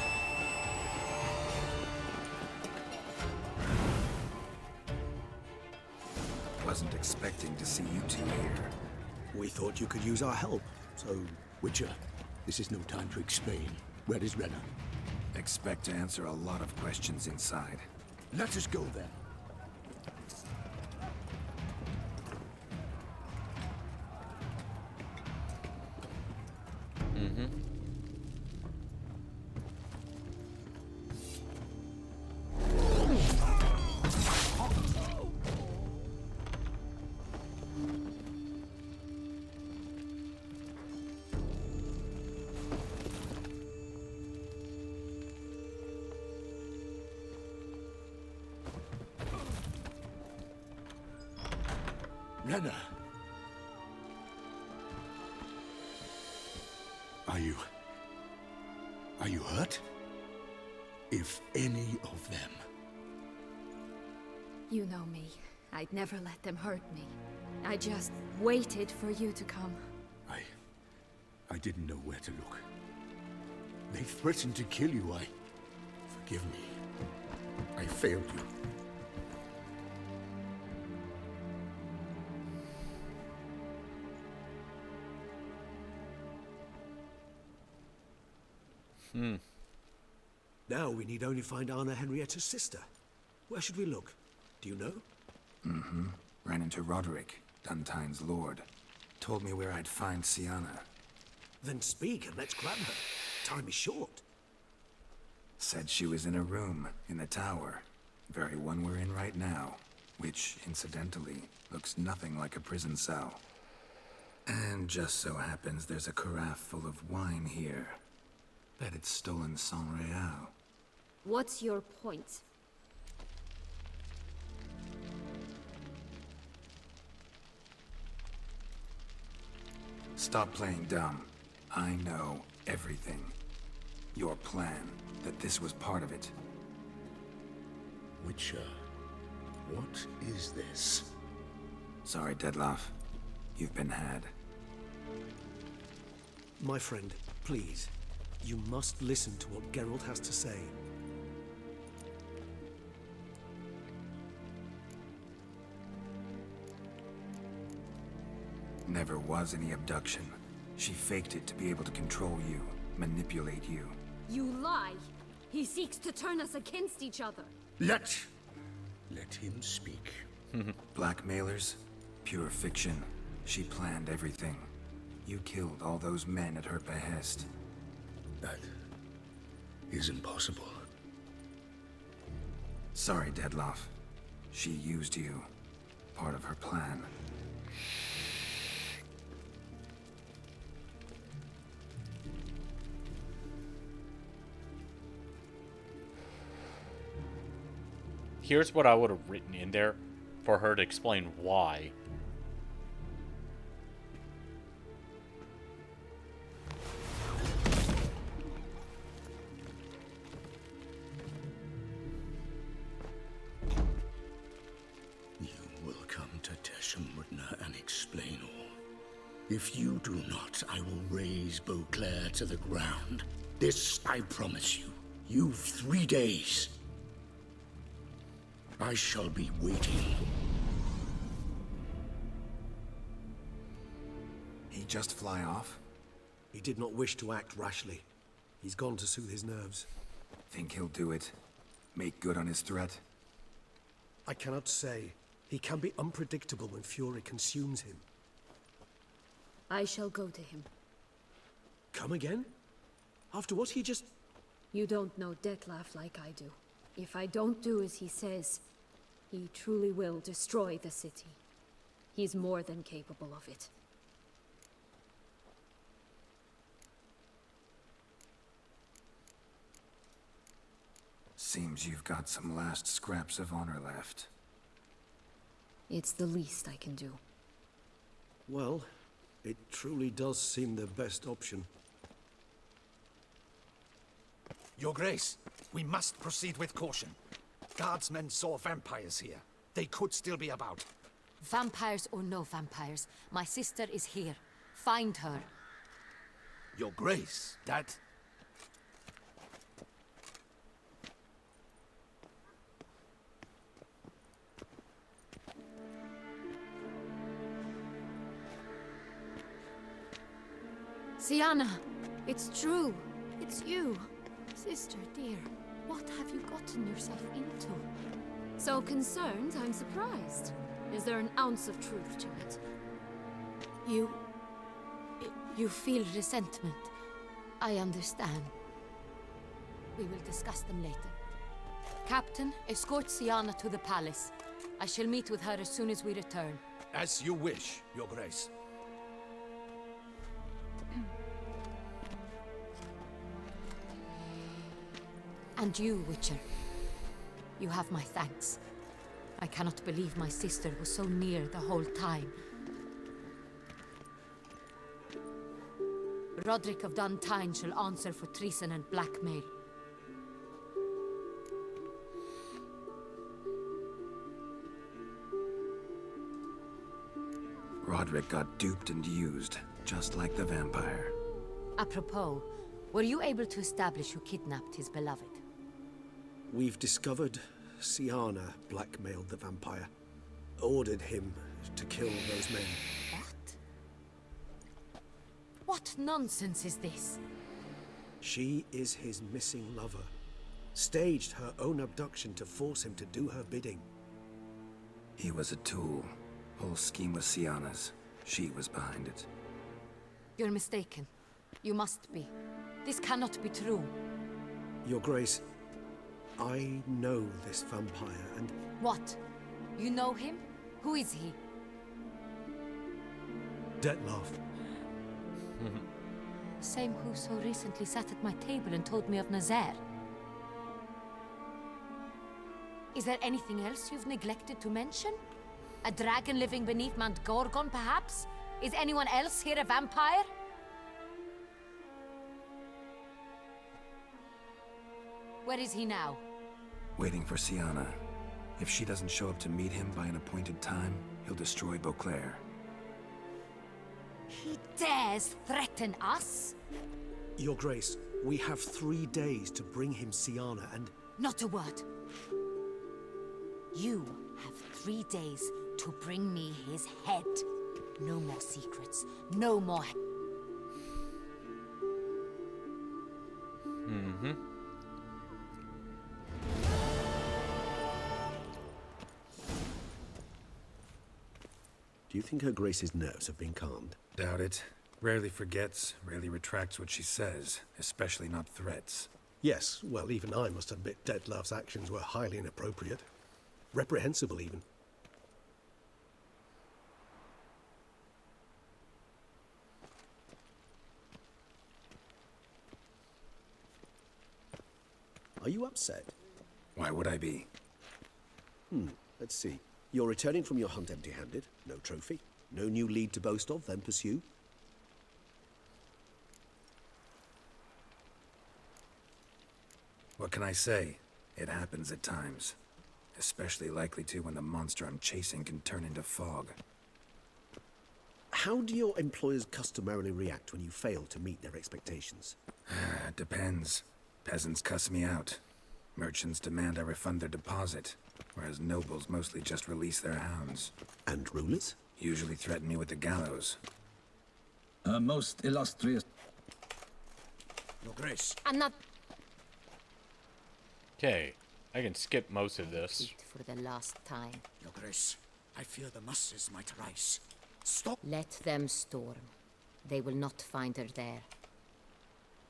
Wasn't expecting to see you two here. We thought you could use our help, so... Witcher, this is no time to explain. Where is Renna? Expect to answer a lot of questions inside. Let us go then. Renna! Are you hurt? If any of them. You know me. I'd never let them hurt me. I just waited for you to come. I didn't know where to look. They threatened to kill you. Forgive me. I failed you. Now we need only find Anna Henrietta's sister. Where should we look? Do you know? Mm-hmm. Ran into Roderick, Duntine's lord. Told me where I'd find Sienna. Then speak and let's grab her. Time is short. Said she was in a room in the tower. Very one we're in right now. Which, incidentally, looks nothing like a prison cell. And just so happens there's a carafe full of wine here. Bet it's stolen San Real. What's your point? Stop playing dumb. I know everything. Your plan, that this was part of it. Witcher, what is this? Sorry, Dettlaff. You've been had. My friend, please. You must listen to what Geralt has to say. Never was any abduction. She faked it to be able to control you, manipulate you. You lie! He seeks to turn us against each other. Let him speak. Blackmailers? Pure fiction. She planned everything. You killed all those men at her behest. That is impossible. Sorry, Dettlaff. She used you. Part of her plan. Here's what I would have written in there for her to explain why. You will come to Teshumrudna and explain all. If you do not, I will raze Beauclair to the ground. This I promise you. You've 3 days. I shall be waiting. He just fly off? He did not wish to act rashly. He's gone to soothe his nerves. Think he'll do it? Make good on his threat? I cannot say. He can be unpredictable when fury consumes him. I shall go to him. Come again? After what he just... You don't know Dettlaff like I do. If I don't do as he says, he truly will destroy the city. He's more than capable of it. Seems you've got some last scraps of honor left. It's the least I can do. Well, it truly does seem the best option. Your Grace, we must proceed with caution. Guardsmen saw vampires here. They could still be about. Vampires or no vampires, my sister is here. Find her. Your Grace, that... Siana, it's true. It's you. Sister, dear, what have you gotten yourself into? So concerned, I'm surprised. Is there an ounce of truth to it? You feel resentment. I understand. We will discuss them later. Captain, escort Siana to the palace. I shall meet with her as soon as we return. As you wish, Your Grace. And you, Witcher. You have my thanks. I cannot believe my sister was so near the whole time. Roderick of Duntine shall answer for treason and blackmail. Roderick got duped and used, just like the vampire. Apropos, were you able to establish who kidnapped his beloved? We've discovered Siana blackmailed the vampire. Ordered him to kill those men. What nonsense is this? She is his missing lover. Staged her own abduction to force him to do her bidding. He was a tool. Whole scheme was Siana's. She was behind it. You're mistaken. You must be. This cannot be true. Your Grace, I know this vampire and... What? You know him? Who is he? Dettlaff. Same who so recently sat at my table and told me of Nazaire. Is there anything else you've neglected to mention? A dragon living beneath Mount Gorgon, perhaps? Is anyone else here a vampire? Where is he now? Waiting for Siana. If she doesn't show up to meet him by an appointed time, he'll destroy Beauclair. He dares threaten us? Your Grace, we have 3 days to bring him Siana and... Not a word. You have 3 days to bring me his head. No more secrets. No more... Do you think Her Grace's nerves have been calmed? Doubt it. Rarely forgets, rarely retracts what she says, especially not threats. Yes, well, even I must admit Dettlaff's actions were highly inappropriate. Reprehensible, even. Are you upset? Why would I be? Let's see. You're returning from your hunt empty-handed. No trophy. No new lead to boast of, then pursue. What can I say? It happens at times. Especially likely to when the monster I'm chasing can turn into fog. How do your employers customarily react when you fail to meet their expectations? Depends. Peasants cuss me out. Merchants demand I refund their deposit, whereas nobles mostly just release their hounds. And rulers? Usually threaten me with the gallows. Most illustrious... Your Grace. I'm not... Okay, I can skip most of this. Repeat for the last time. Your Grace, I fear the masses might rise. Stop! Let them storm. They will not find her there.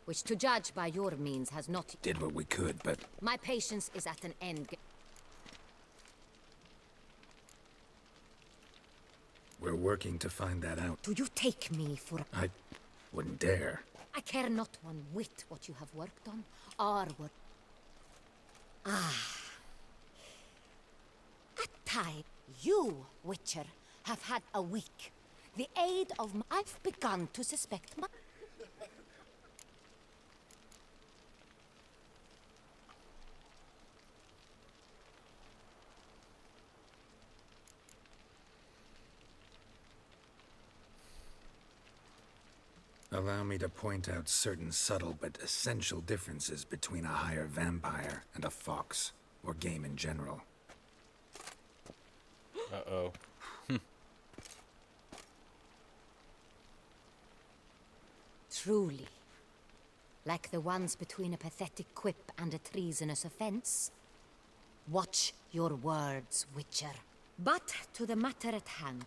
Which, to judge by your means, has not... Did what we could, but... My patience is at an end. We're working to find that out. Do you take me for a... I wouldn't dare. I care not one whit what you have worked on, or what... Time. You, Witcher, have had a week. The aid of I've begun to suspect my... Allow me to point out certain subtle but essential differences between a higher vampire and a fox, or game in general. Uh-oh. Truly. Like the ones between a pathetic quip and a treasonous offense. Watch your words, Witcher. But to the matter at hand.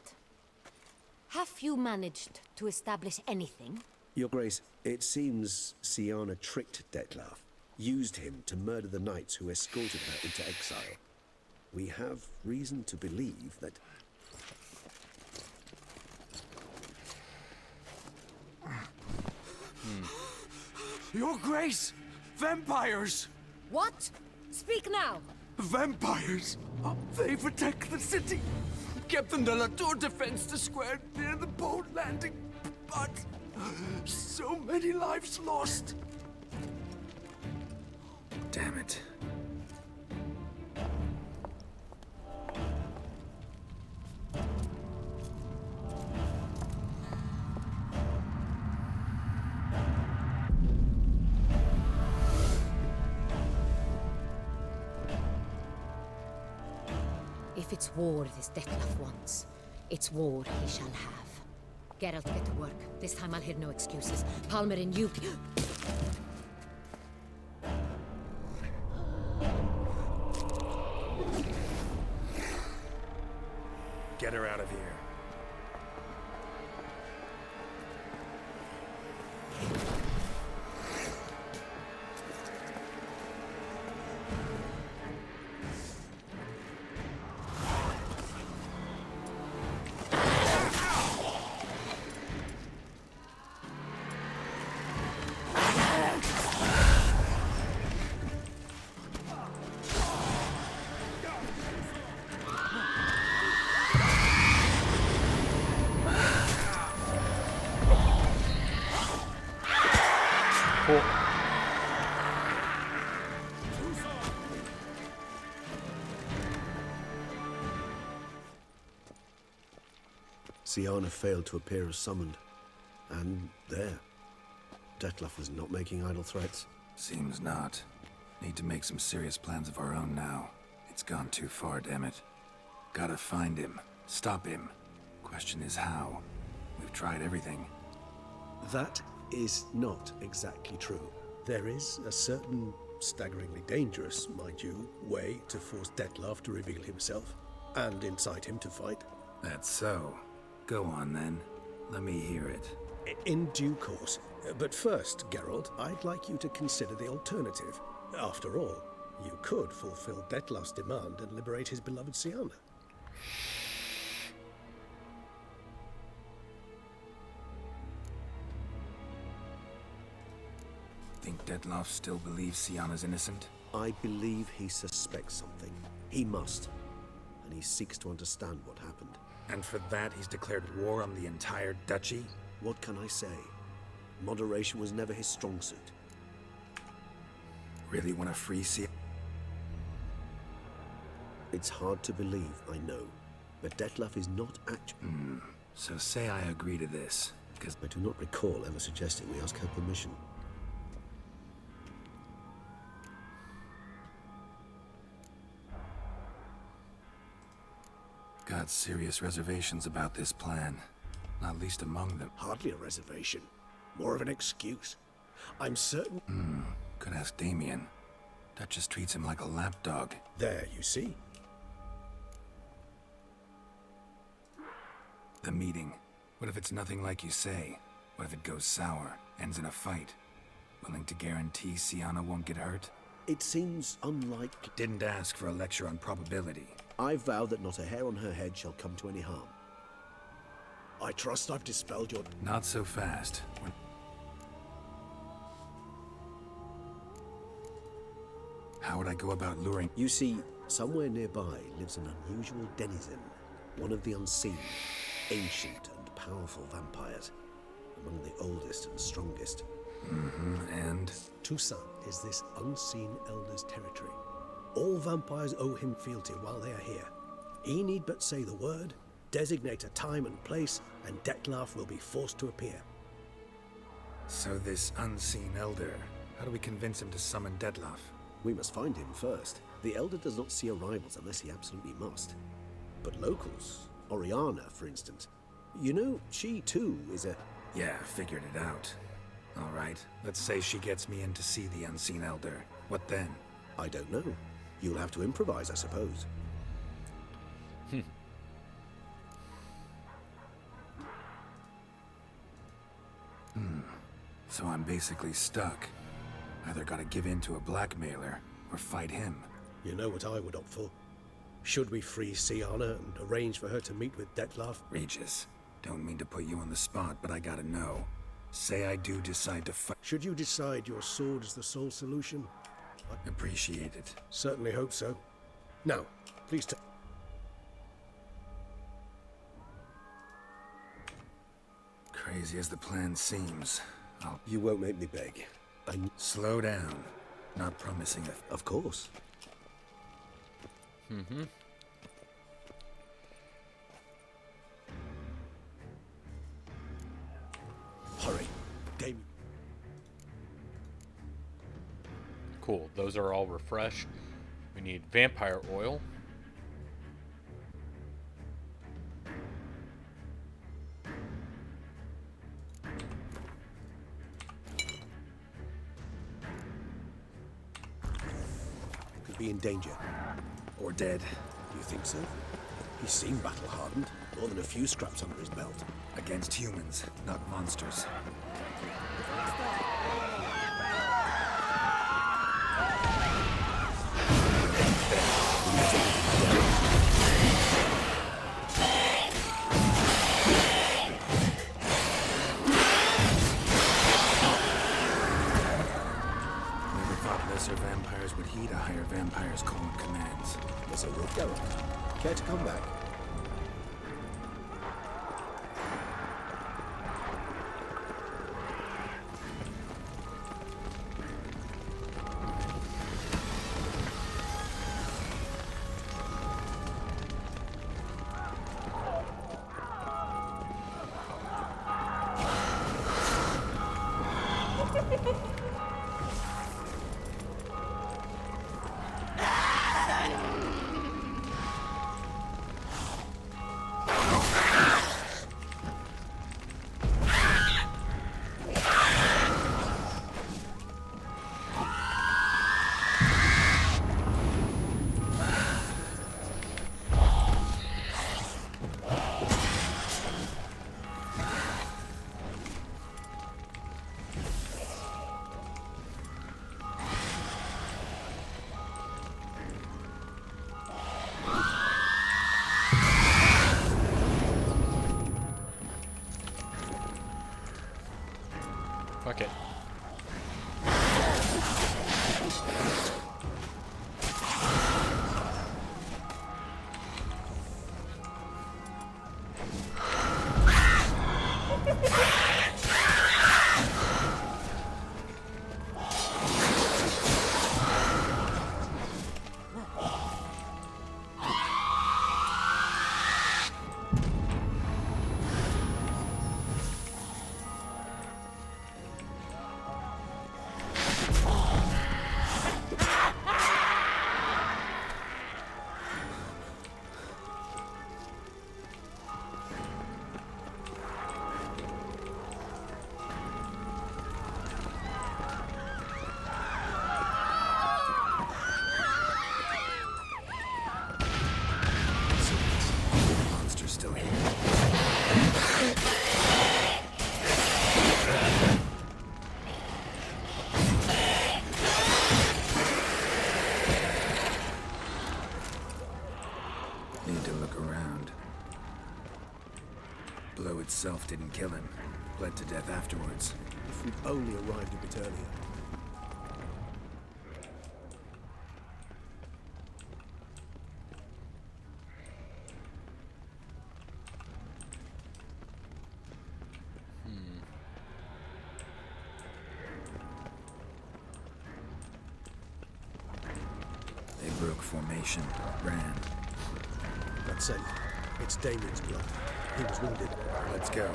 Have you managed to establish anything? Your Grace, it seems Syanna tricked Dettlaff, used him to murder the knights who escorted her into exile. We have reason to believe that... Your Grace! Vampires! What? Speak now! Vampires! They protect the city! Captain de la Tour defends the square near the boat landing, but... so many lives lost! Damn it. If it's war this Dettlaff wants, it's war he shall have. Geralt, get to work. This time I'll hear no excuses. Palmer and you... Get her out of here. Syanna failed to appear as summoned. And there. Dettlaff was not making idle threats. Seems not. Need to make some serious plans of our own now. It's gone too far, damn it. Gotta find him. Stop him. Question is how. We've tried everything. That is not exactly true. There is a certain, staggeringly dangerous, mind you, way to force Dettlaff to reveal himself, and incite him to fight. That's so. Go on, then. Let me hear it. In due course. But first, Geralt, I'd like you to consider the alternative. After all, you could fulfill Dettlaff's demand and liberate his beloved Syanna. Think Dettlaff still believes Syanna's innocent? I believe he suspects something. He must. And he seeks to understand what happened. And for that, he's declared war on the entire duchy? What can I say? Moderation was never his strong suit. Really want to free Syanna? It's hard to believe, I know. But Dettlaff is not actually... So say I agree to this, because... I do not recall ever suggesting we ask her permission. Got serious reservations about this plan. Not least among them. Hardly a reservation. More of an excuse. I'm certain... Could ask Damien. Duchess treats him like a lapdog. There, you see. The meeting. What if it's nothing like you say? What if it goes sour, ends in a fight? Willing to guarantee Syanna won't get hurt? It seems unlikely. Didn't ask for a lecture on probability. I vow that not a hair on her head shall come to any harm. I trust I've dispelled your... Not so fast. How would I go about luring? You see, somewhere nearby lives an unusual denizen, one of the unseen, ancient and powerful vampires, among the oldest and strongest. And? Toussaint is this unseen elder's territory. All vampires owe him fealty while they are here. He need but say the word, designate a time and place, and Dettlaff will be forced to appear. So this unseen elder, how do we convince him to summon Dettlaff? We must find him first. The elder does not see arrivals unless he absolutely must. But locals, Oriana, for instance, you know, she too is a... Yeah, figured it out. All right, let's say she gets me in to see the unseen elder. What then? I don't know. You'll have to improvise, I suppose. So I'm basically stuck. Either gotta give in to a blackmailer, or fight him. You know what I would opt for? Should we free Siana and arrange for her to meet with Dettlaff? Regis, don't mean to put you on the spot, but I gotta know. Say I do decide to fight. Should you decide your sword is the sole solution? Appreciate it. Certainly hope so. Now, please Crazy as the plan seems, You won't make me beg. Slow down. Not promising it. Of course. Hurry. Damien. Cool. Those are all refreshed. We need vampire oil. Could be in danger. Or dead. You think so? He seemed battle-hardened. More than a few scraps under his belt. Against humans, not monsters. Never thought lesser vampires would heed a higher vampire's call and commands. There's a road going. Care to come back? Fuck it. Monster's still here. Need to look around. Blow itself didn't kill him. Bled to death afterwards. If we'd only arrived a bit earlier. formation. Brand. That's it. It's Damien's blood. He was wounded. Let's go.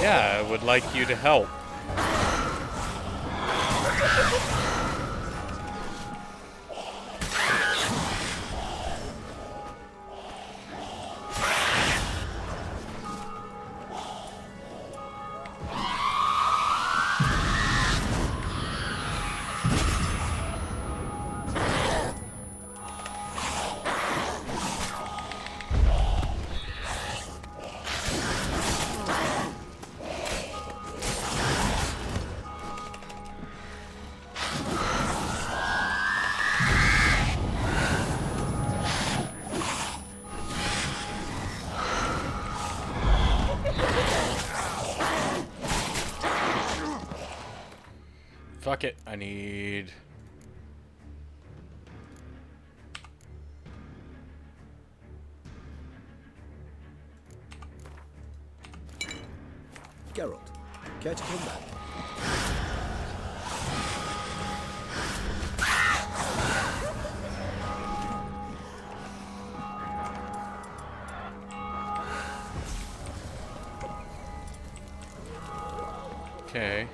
Yeah, I would like you to help. Fuck it, I need... Geralt, care to come back? Okay.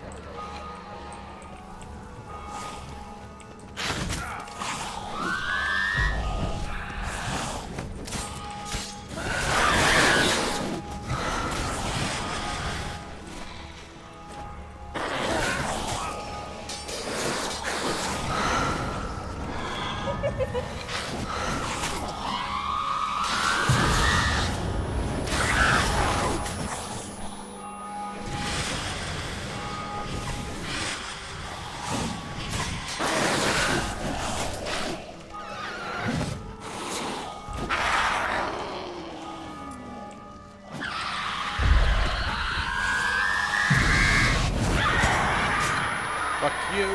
Fuck you.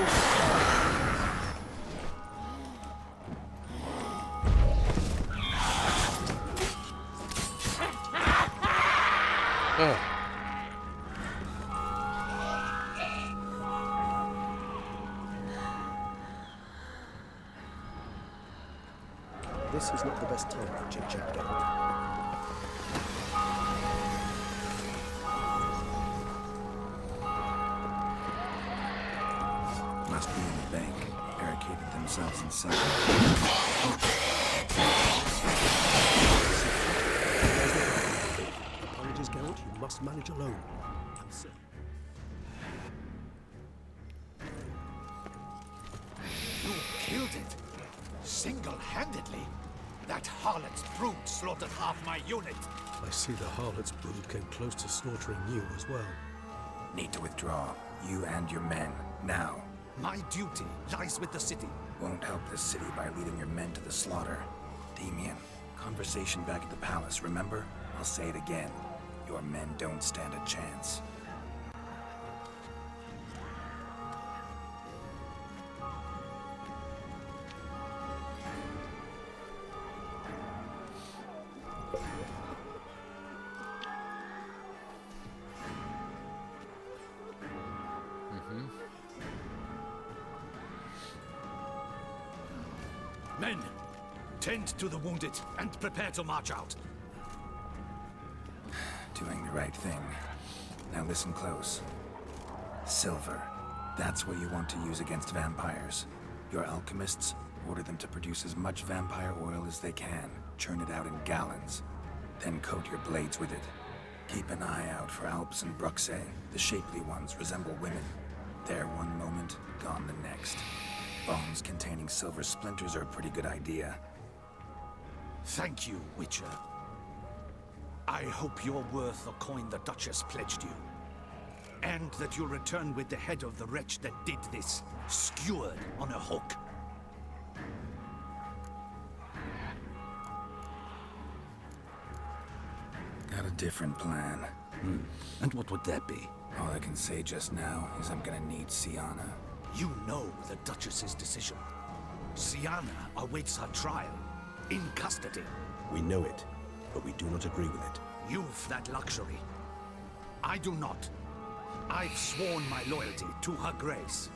Ugh. This is not the best time for chit-chat, Geralt. Must be in the bank. Barricaded themselves inside. Apologies, Geralt. You must manage alone. I'm certain. You killed it? Single-handedly? That harlot's brood slaughtered half my unit. I see the harlot's brood came close to slaughtering you as well. Need to withdraw. You and your men. Now. My duty lies with the city. Won't help the city by leading your men to the slaughter. Damien, conversation back at the palace, remember? I'll say it again. Your men don't stand a chance. Men, tend to the wounded and prepare to march out. Doing the right thing. Now listen close. Silver. That's what you want to use against vampires. Your alchemists, order them to produce as much vampire oil as they can. Churn it out in gallons. Then coat your blades with it. Keep an eye out for Alps and Bruxae. The shapely ones resemble women. There one moment, gone the next. Bombs containing silver splinters are a pretty good idea. Thank you, Witcher. I hope you're worth the coin the Duchess pledged you. And that you'll return with the head of the wretch that did this, skewered on a hook. different plan. And what would that be? All I can say just now is I'm gonna need Siana. You know the Duchess's decision. Siana awaits her trial, in custody. We know it, but we do not agree with it. You've that luxury. I do not. I've sworn my loyalty to Her Grace.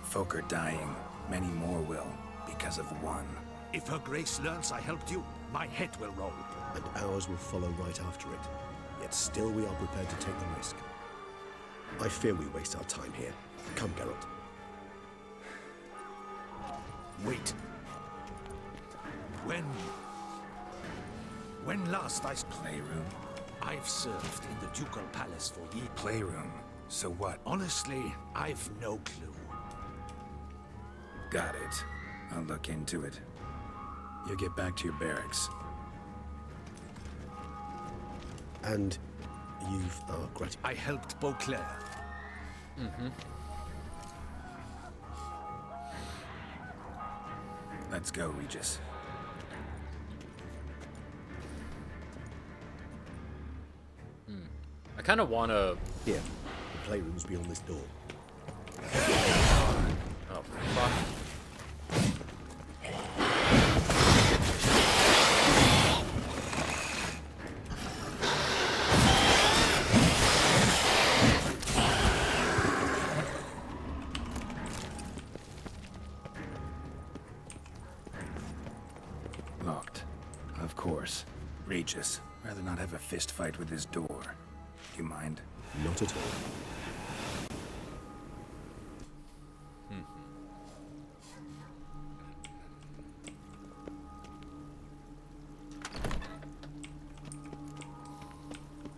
Folk are dying. Many more will, because of one. If Her Grace learns I helped you, my head will roll. And ours will follow right after it. Yet still we are prepared to take the risk. I fear we waste our time here. Come, Geralt. Wait. When last I... Playroom? I've served in the Ducal Palace for years. Playroom? So what? Honestly, I've no clue. Got it. I'll look into it. You get back to your barracks. And you've our gratitude. I helped Beauclair. Let's go, Regis. I kind of want to... Here, the playroom's beyond this door. Oh, fuck. Locked. Of course. Regis, rather not have a fist fight with this door. You mind? Not at all.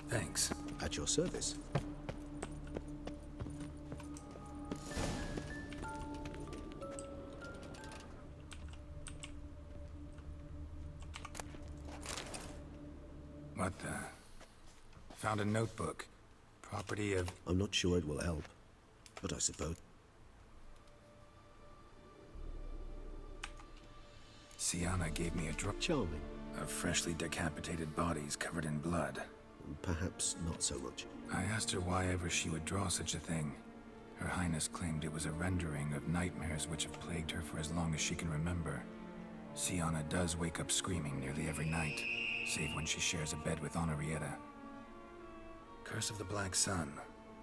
Thanks. At your service. What the? Found a notebook. Property of... I'm not sure it will help, but I suppose... Siana gave me a drop. Charming. Of freshly decapitated bodies covered in blood. Perhaps not so much. I asked her why ever she would draw such a thing. Her Highness claimed it was a rendering of nightmares which have plagued her for as long as she can remember. Siana does wake up screaming nearly every night, save when she shares a bed with Henrietta. Curse of the Black Sun.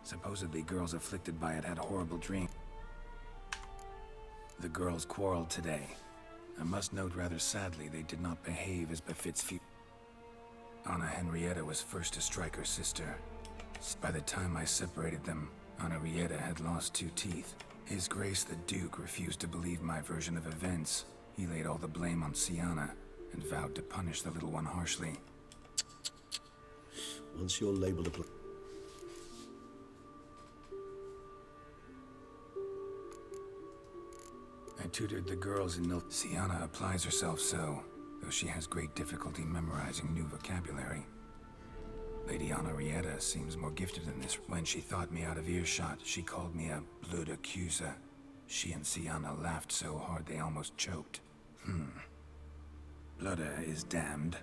Supposedly girls afflicted by it had horrible dreams. The girls quarreled today. I must note rather sadly they did not behave as befits Anna Henrietta was first to strike her sister. By the time I separated them, Henrietta had lost 2 teeth. His Grace the Duke refused to believe my version of events. He laid all the blame on Siana and vowed to punish the little one harshly. Once you're labeled a... I tutored the girls in Siana applies herself so, though she has great difficulty memorizing new vocabulary. Lady Henrietta seems more gifted than this. When she thought me out of earshot, she called me a blood accuser. She and Siana laughed so hard they almost choked. Blooda is damned,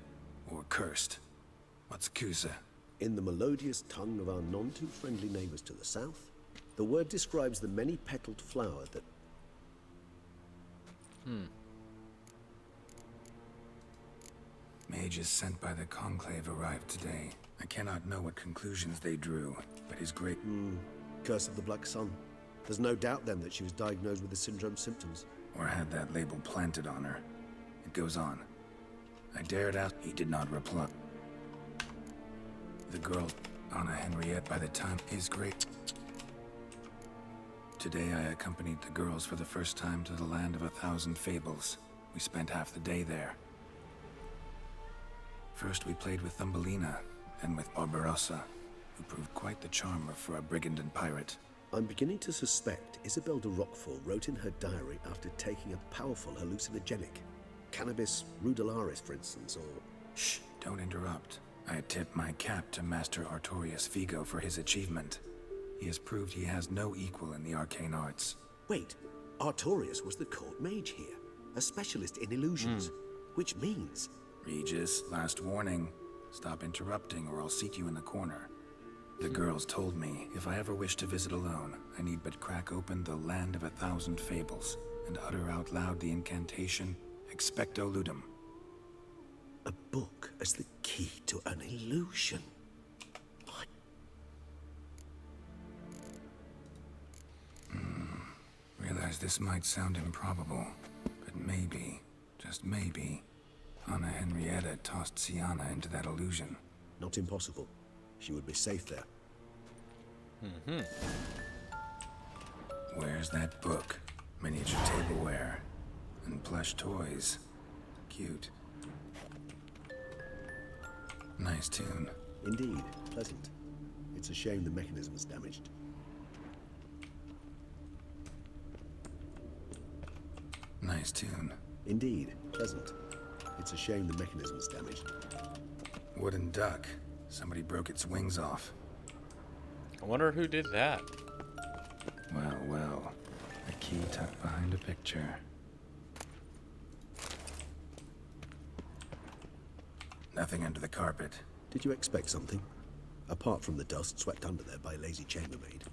or cursed. What's Cusa? In the melodious tongue of our none-too-friendly neighbors to the south, the word describes the many-petaled flower that... Mages sent by the Conclave arrived today. I cannot know what conclusions they drew, but his great... Curse of the Black Sun. There's no doubt then that she was diagnosed with the syndrome symptoms. Or had that label planted on her. It goes on. I dared ask. He did not reply. The girl, Anna Henriette, by the time is great. Today I accompanied the girls for the first time to the land of 1,000 fables. We spent half the day there. First we played with Thumbelina, then with Barbarossa, who proved quite the charmer for a brigand and pirate. I'm beginning to suspect Isabel de Roquefort wrote in her diary after taking a powerful hallucinogenic. Cannabis rudelaris, for instance, or... Shh, don't interrupt. I tip my cap to Master Artorius Vigo for his achievement. He has proved he has no equal in the arcane arts. Wait, Artorius was the court mage here, a specialist in illusions. which means... Regis, last warning. Stop interrupting or I'll seat you in the corner. The girls told me if I ever wish to visit alone, I need but crack open the Land of 1,000 Fables and utter out loud the incantation Expecto Ludum. A book as the key to an illusion. Realize this might sound improbable, but maybe, just maybe, Anna Henrietta tossed Sienna into that illusion. Not impossible. She would be safe there. Where's that book? Miniature tableware. And plush toys. Cute. Nice tune. Indeed, pleasant. It's a shame the mechanism's damaged. Nice tune. Indeed, pleasant. It's a shame the mechanism's damaged. Wooden duck. Somebody broke its wings off. I wonder who did that. Well, well. A key tucked behind a picture. Nothing under the carpet. Did you expect something? Apart from the dust swept under there by a lazy chambermaid.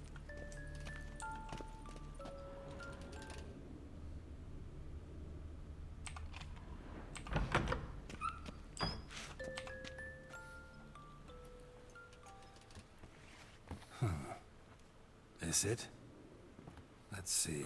This it? Let's see.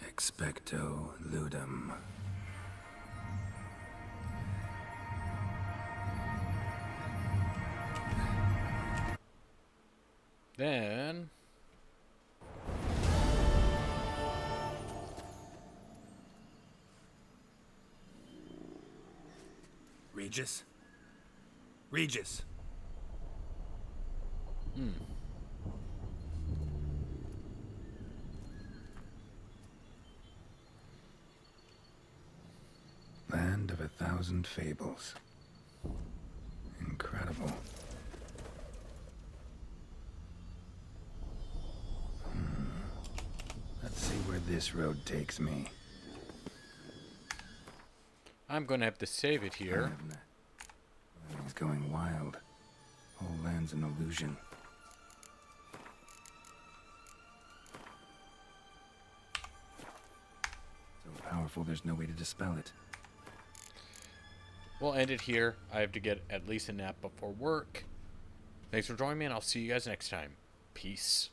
Expecto Ludum. Then... Regis? Regis! Land of 1,000 Fables. Incredible. Let's see where this road takes me. I'm gonna have to save it here. He's going wild. Whole land's an illusion. So powerful, there's no way to dispel it. We'll end it here. I have to get at least a nap before work. Thanks for joining me, and I'll see you guys next time. Peace.